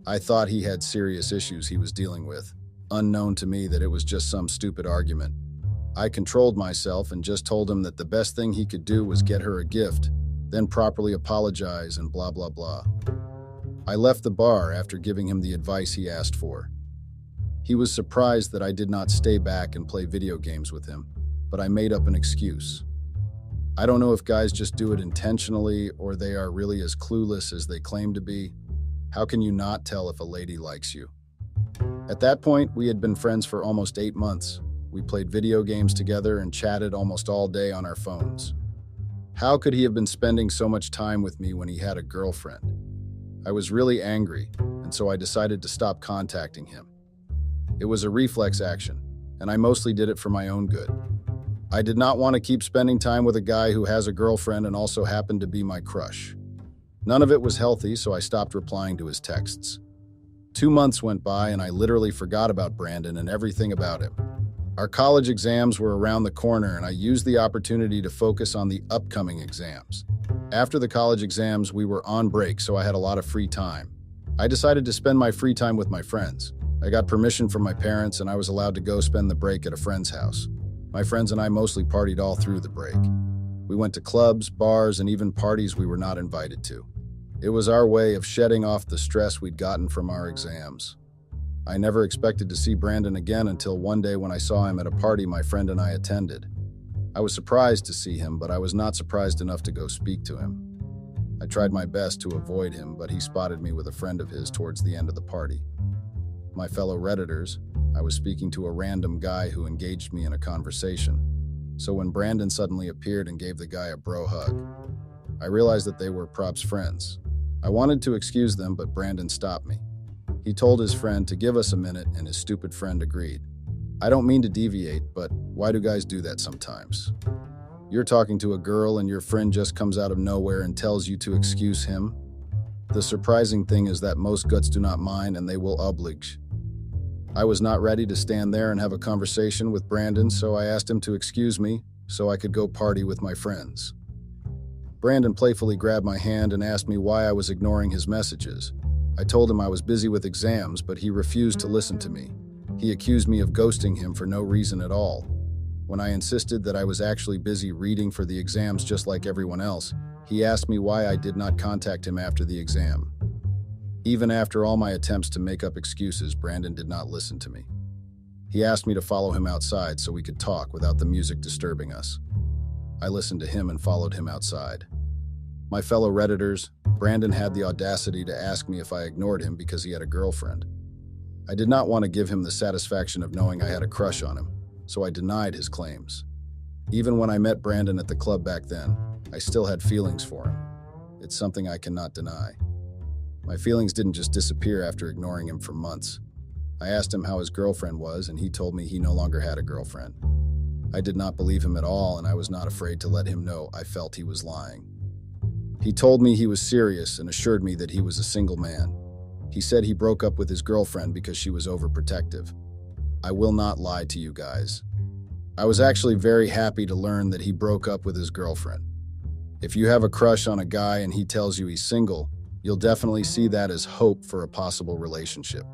I thought he had serious issues he was dealing with, unknown to me that it was just some stupid argument. I controlled myself and just told him that the best thing he could do was get her a gift, then properly apologize and blah blah blah. I left the bar after giving him the advice he asked for. He was surprised that I did not stay back and play video games with him, but I made up an excuse. I don't know if guys just do it intentionally or they are really as clueless as they claim to be. How can you not tell if a lady likes you? At that point, we had been friends for almost 8 months. We played video games together and chatted almost all day on our phones. How could he have been spending so much time with me when he had a girlfriend? I was really angry, and so I decided to stop contacting him. It was a reflex action, and I mostly did it for my own good. I did not want to keep spending time with a guy who has a girlfriend and also happened to be my crush. None of it was healthy, so I stopped replying to his texts. 2 months went by, and I literally forgot about Brandon and everything about him. Our college exams were around the corner, and I used the opportunity to focus on the upcoming exams. After the college exams, we were on break, so I had a lot of free time. I decided to spend my free time with my friends. I got permission from my parents, and I was allowed to go spend the break at a friend's house. My friends and I mostly partied all through the break. We went to clubs, bars, and even parties we were not invited to. It was our way of shedding off the stress we'd gotten from our exams. I never expected to see Brandon again until one day when I saw him at a party my friend and I attended. I was surprised to see him, but I was not surprised enough to go speak to him. I tried my best to avoid him, but he spotted me with a friend of his towards the end of the party. My fellow Redditors, I was speaking to a random guy who engaged me in a conversation. So when Brandon suddenly appeared and gave the guy a bro hug, I realized that they were Prop's friends. I wanted to excuse them, but Brandon stopped me. He told his friend to give us a minute, and his stupid friend agreed. I don't mean to deviate, but why do guys do that sometimes? You're talking to a girl and your friend just comes out of nowhere and tells you to excuse him. The surprising thing is that most guts do not mind and they will oblige. I was not ready to stand there and have a conversation with Brandon, so I asked him to excuse me so I could go party with my friends. Brandon playfully grabbed my hand and asked me why I was ignoring his messages. I told him I was busy with exams, but he refused to listen to me. He accused me of ghosting him for no reason at all. When I insisted that I was actually busy reading for the exams just like everyone else, he asked me why I did not contact him after the exam. Even after all my attempts to make up excuses, Brandon did not listen to me. He asked me to follow him outside so we could talk without the music disturbing us. I listened to him and followed him outside. My fellow Redditors, Brandon had the audacity to ask me if I ignored him because he had a girlfriend. I did not want to give him the satisfaction of knowing I had a crush on him, so I denied his claims. Even when I met Brandon at the club back then, I still had feelings for him. It's something I cannot deny. My feelings didn't just disappear after ignoring him for months. I asked him how his girlfriend was, and he told me he no longer had a girlfriend. I did not believe him at all, and I was not afraid to let him know I felt he was lying. He told me he was serious and assured me that he was a single man. He said he broke up with his girlfriend because she was overprotective. I will not lie to you guys. I was actually very happy to learn that he broke up with his girlfriend. If you have a crush on a guy and he tells you he's single, you'll definitely see that as hope for a possible relationship.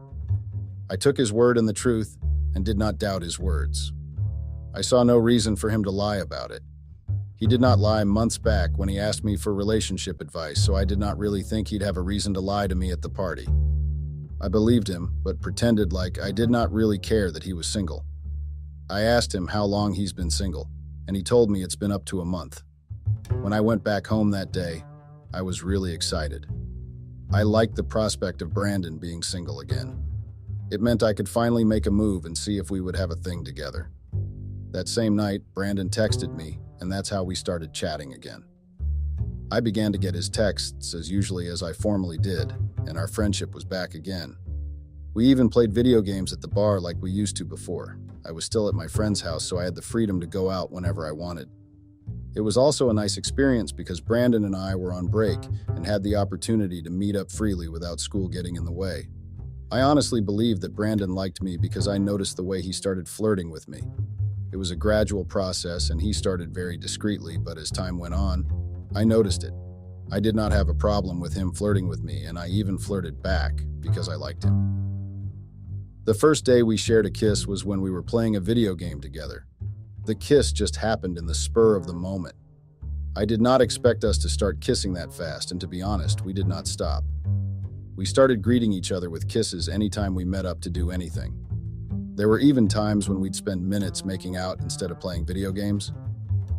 I took his word and the truth and did not doubt his words. I saw no reason for him to lie about it. He did not lie months back when he asked me for relationship advice, so I did not really think he'd have a reason to lie to me at the party. I believed him, but pretended like I did not really care that he was single. I asked him how long he's been single, and he told me it's been up to a month. When I went back home that day, I was really excited. I liked the prospect of Brandon being single again. It meant I could finally make a move and see if we would have a thing together. That same night, Brandon texted me, and that's how we started chatting again. I began to get his texts as usually as I formerly did, and our friendship was back again. We even played video games at the bar like we used to before. I was still at my friend's house, so I had the freedom to go out whenever I wanted. It was also a nice experience because Brandon and I were on break and had the opportunity to meet up freely without school getting in the way. I honestly believe that Brandon liked me because I noticed the way he started flirting with me. It was a gradual process and he started very discreetly, but as time went on, I noticed it. I did not have a problem with him flirting with me, and I even flirted back because I liked him. The first day we shared a kiss was when we were playing a video game together. The kiss just happened in the spur of the moment. I did not expect us to start kissing that fast, and to be honest, we did not stop. We started greeting each other with kisses anytime we met up to do anything. There were even times when we'd spend minutes making out instead of playing video games.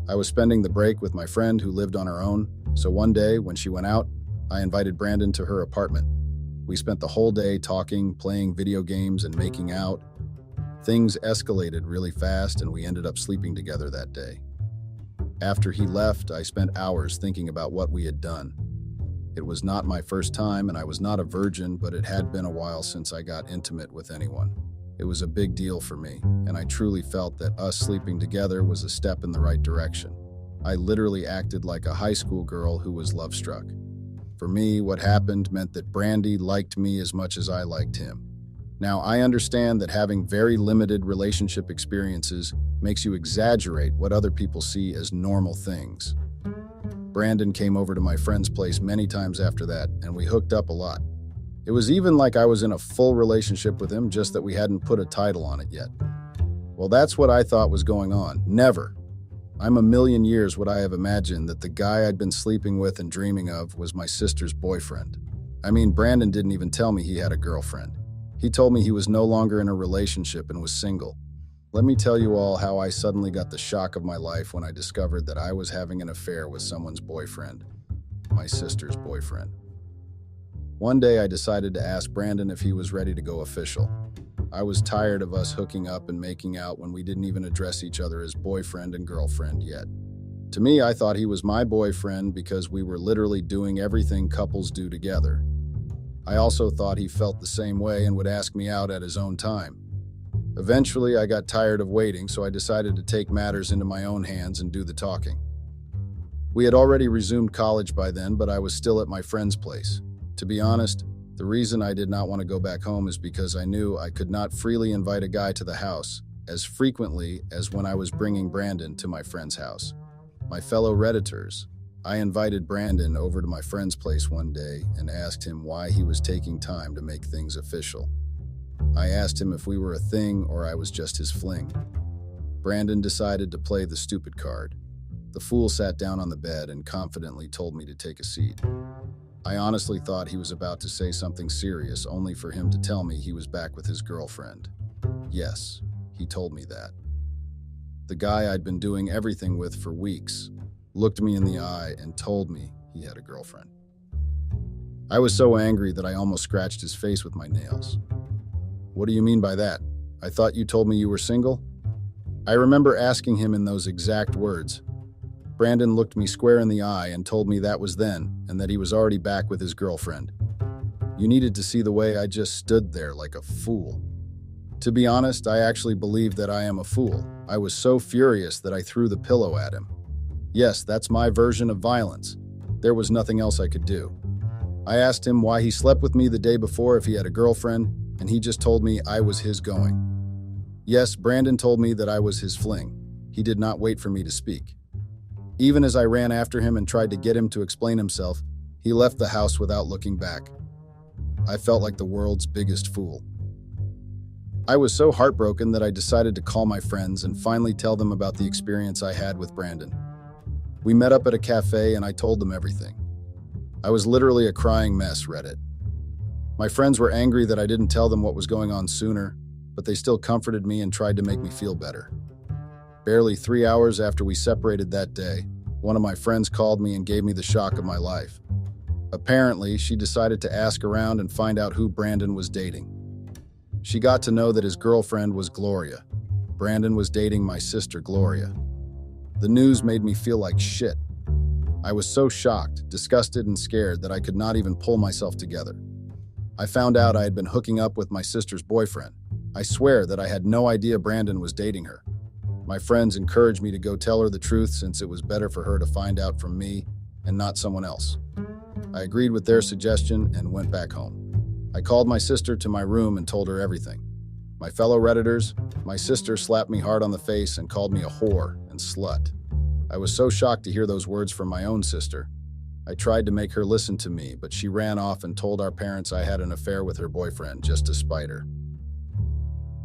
I was spending the break with my friend who lived on her own, so one day when she went out, I invited Brandon to her apartment. We spent the whole day talking, playing video games, and making out. Things escalated really fast and we ended up sleeping together that day. After he left, I spent hours thinking about what we had done. It was not my first time and I was not a virgin, but it had been a while since I got intimate with anyone. It was a big deal for me, and I truly felt that us sleeping together was a step in the right direction. I literally acted like a high school girl who was love-struck. For me, what happened meant that Brandy liked me as much as I liked him. Now, I understand that having very limited relationship experiences makes you exaggerate what other people see as normal things. Brandon came over to my friend's place many times after that, and we hooked up a lot. It was even like I was in a full relationship with him, just that we hadn't put a title on it yet. Well, that's what I thought was going on. Never. I'm a million years would I have imagined that the guy I'd been sleeping with and dreaming of was my sister's boyfriend. I mean, Brandon didn't even tell me he had a girlfriend. He told me he was no longer in a relationship and was single. Let me tell you all how I suddenly got the shock of my life when I discovered that I was having an affair with someone's boyfriend, my sister's boyfriend. One day I decided to ask Brandon if he was ready to go official. I was tired of us hooking up and making out when we didn't even address each other as boyfriend and girlfriend yet. To me, I thought he was my boyfriend because we were literally doing everything couples do together. I also thought he felt the same way and would ask me out at his own time. Eventually, I got tired of waiting, so I decided to take matters into my own hands and do the talking. We had already resumed college by then, but I was still at my friend's place. To be honest, the reason I did not want to go back home is because I knew I could not freely invite a guy to the house as frequently as when I was bringing Brandon to my friend's house. My fellow Redditors, I invited Brandon over to my friend's place one day and asked him why he was taking time to make things official. I asked him if we were a thing or I was just his fling. Brandon decided to play the stupid card. The fool sat down on the bed and confidently told me to take a seat. I honestly thought he was about to say something serious, only for him to tell me he was back with his girlfriend. Yes, he told me that. The guy I'd been doing everything with for weeks looked me in the eye and told me he had a girlfriend. I was so angry that I almost scratched his face with my nails. What do you mean by that? I thought you told me you were single? I remember asking him in those exact words. Brandon looked me square in the eye and told me that was then, and that he was already back with his girlfriend. You needed to see the way I just stood there like a fool. To be honest, I actually believed that I am a fool. I was so furious that I threw the pillow at him. Yes, that's my version of violence. There was nothing else I could do. I asked him why he slept with me the day before if he had a girlfriend, and he just told me I was his going. Yes, Brandon told me that I was his fling. He did not wait for me to speak. Even as I ran after him and tried to get him to explain himself, he left the house without looking back. I felt like the world's biggest fool. I was so heartbroken that I decided to call my friends and finally tell them about the experience I had with Brandon. We met up at a cafe and I told them everything. I was literally a crying mess, Reddit. My friends were angry that I didn't tell them what was going on sooner, but they still comforted me and tried to make me feel better. Barely 3 hours after we separated that day, one of my friends called me and gave me the shock of my life. Apparently, she decided to ask around and find out who Brandon was dating. She got to know that his girlfriend was Gloria. Brandon was dating my sister, Gloria. The news made me feel like shit. I was so shocked, disgusted, and scared that I could not even pull myself together. I found out I had been hooking up with my sister's boyfriend. I swear that I had no idea Brandon was dating her. My friends encouraged me to go tell her the truth since it was better for her to find out from me and not someone else. I agreed with their suggestion and went back home. I called my sister to my room and told her everything. My fellow Redditors, my sister slapped me hard on the face and called me a whore and slut. I was so shocked to hear those words from my own sister. I tried to make her listen to me, but she ran off and told our parents I had an affair with her boyfriend just to spite her.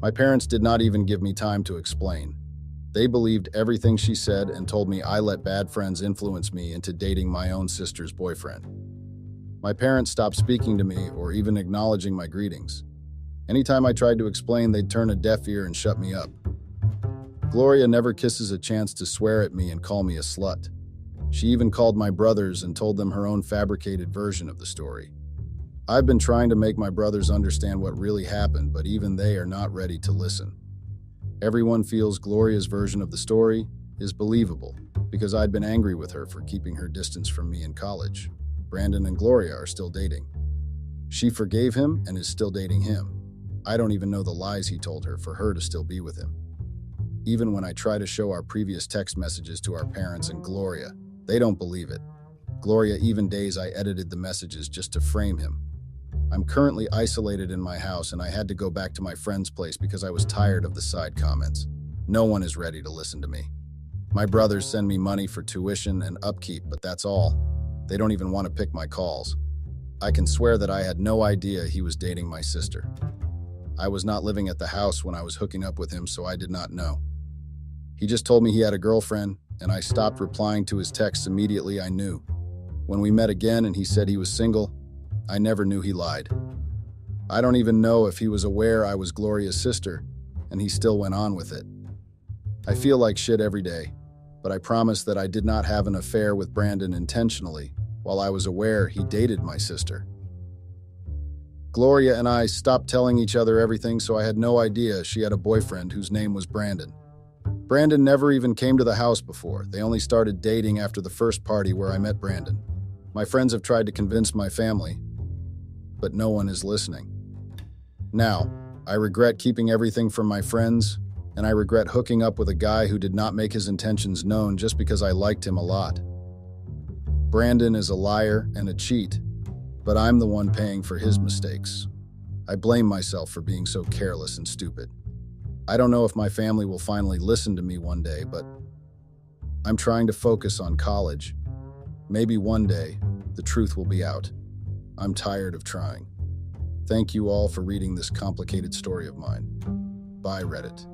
My parents did not even give me time to explain. They believed everything she said and told me I let bad friends influence me into dating my own sister's boyfriend. My parents stopped speaking to me or even acknowledging my greetings. Anytime I tried to explain, they'd turn a deaf ear and shut me up. Gloria never kisses a chance to swear at me and call me a slut. She even called my brothers and told them her own fabricated version of the story. I've been trying to make my brothers understand what really happened, but even they are not ready to listen. Everyone feels Gloria's version of the story is believable because I'd been angry with her for keeping her distance from me in college. Brandon and Gloria are still dating. She forgave him and is still dating him. I don't even know the lies he told her for her to still be with him. Even when I try to show our previous text messages to our parents and Gloria, they don't believe it. Gloria even days I edited the messages just to frame him. I'm currently isolated in my house and I had to go back to my friend's place because I was tired of the side comments. No one is ready to listen to me. My brothers send me money for tuition and upkeep, but that's all. They don't even want to pick my calls. I can swear that I had no idea he was dating my sister. I was not living at the house when I was hooking up with him, so I did not know. He just told me he had a girlfriend, and I stopped replying to his texts immediately I knew. When we met again and he said he was single, I never knew he lied. I don't even know if he was aware I was Gloria's sister, and he still went on with it. I feel like shit every day, but I promise that I did not have an affair with Brandon intentionally while I was aware he dated my sister. Gloria and I stopped telling each other everything, so I had no idea she had a boyfriend whose name was Brandon. Brandon never even came to the house before. They only started dating after the first party where I met Brandon. My friends have tried to convince my family, but no one is listening. Now, I regret keeping everything from my friends, and I regret hooking up with a guy who did not make his intentions known just because I liked him a lot. Brandon is a liar and a cheat, but I'm the one paying for his mistakes. I blame myself for being so careless and stupid. I don't know if my family will finally listen to me one day, but I'm trying to focus on college. Maybe one day, the truth will be out. I'm tired of trying. Thank you all for reading this complicated story of mine. Bye, Reddit.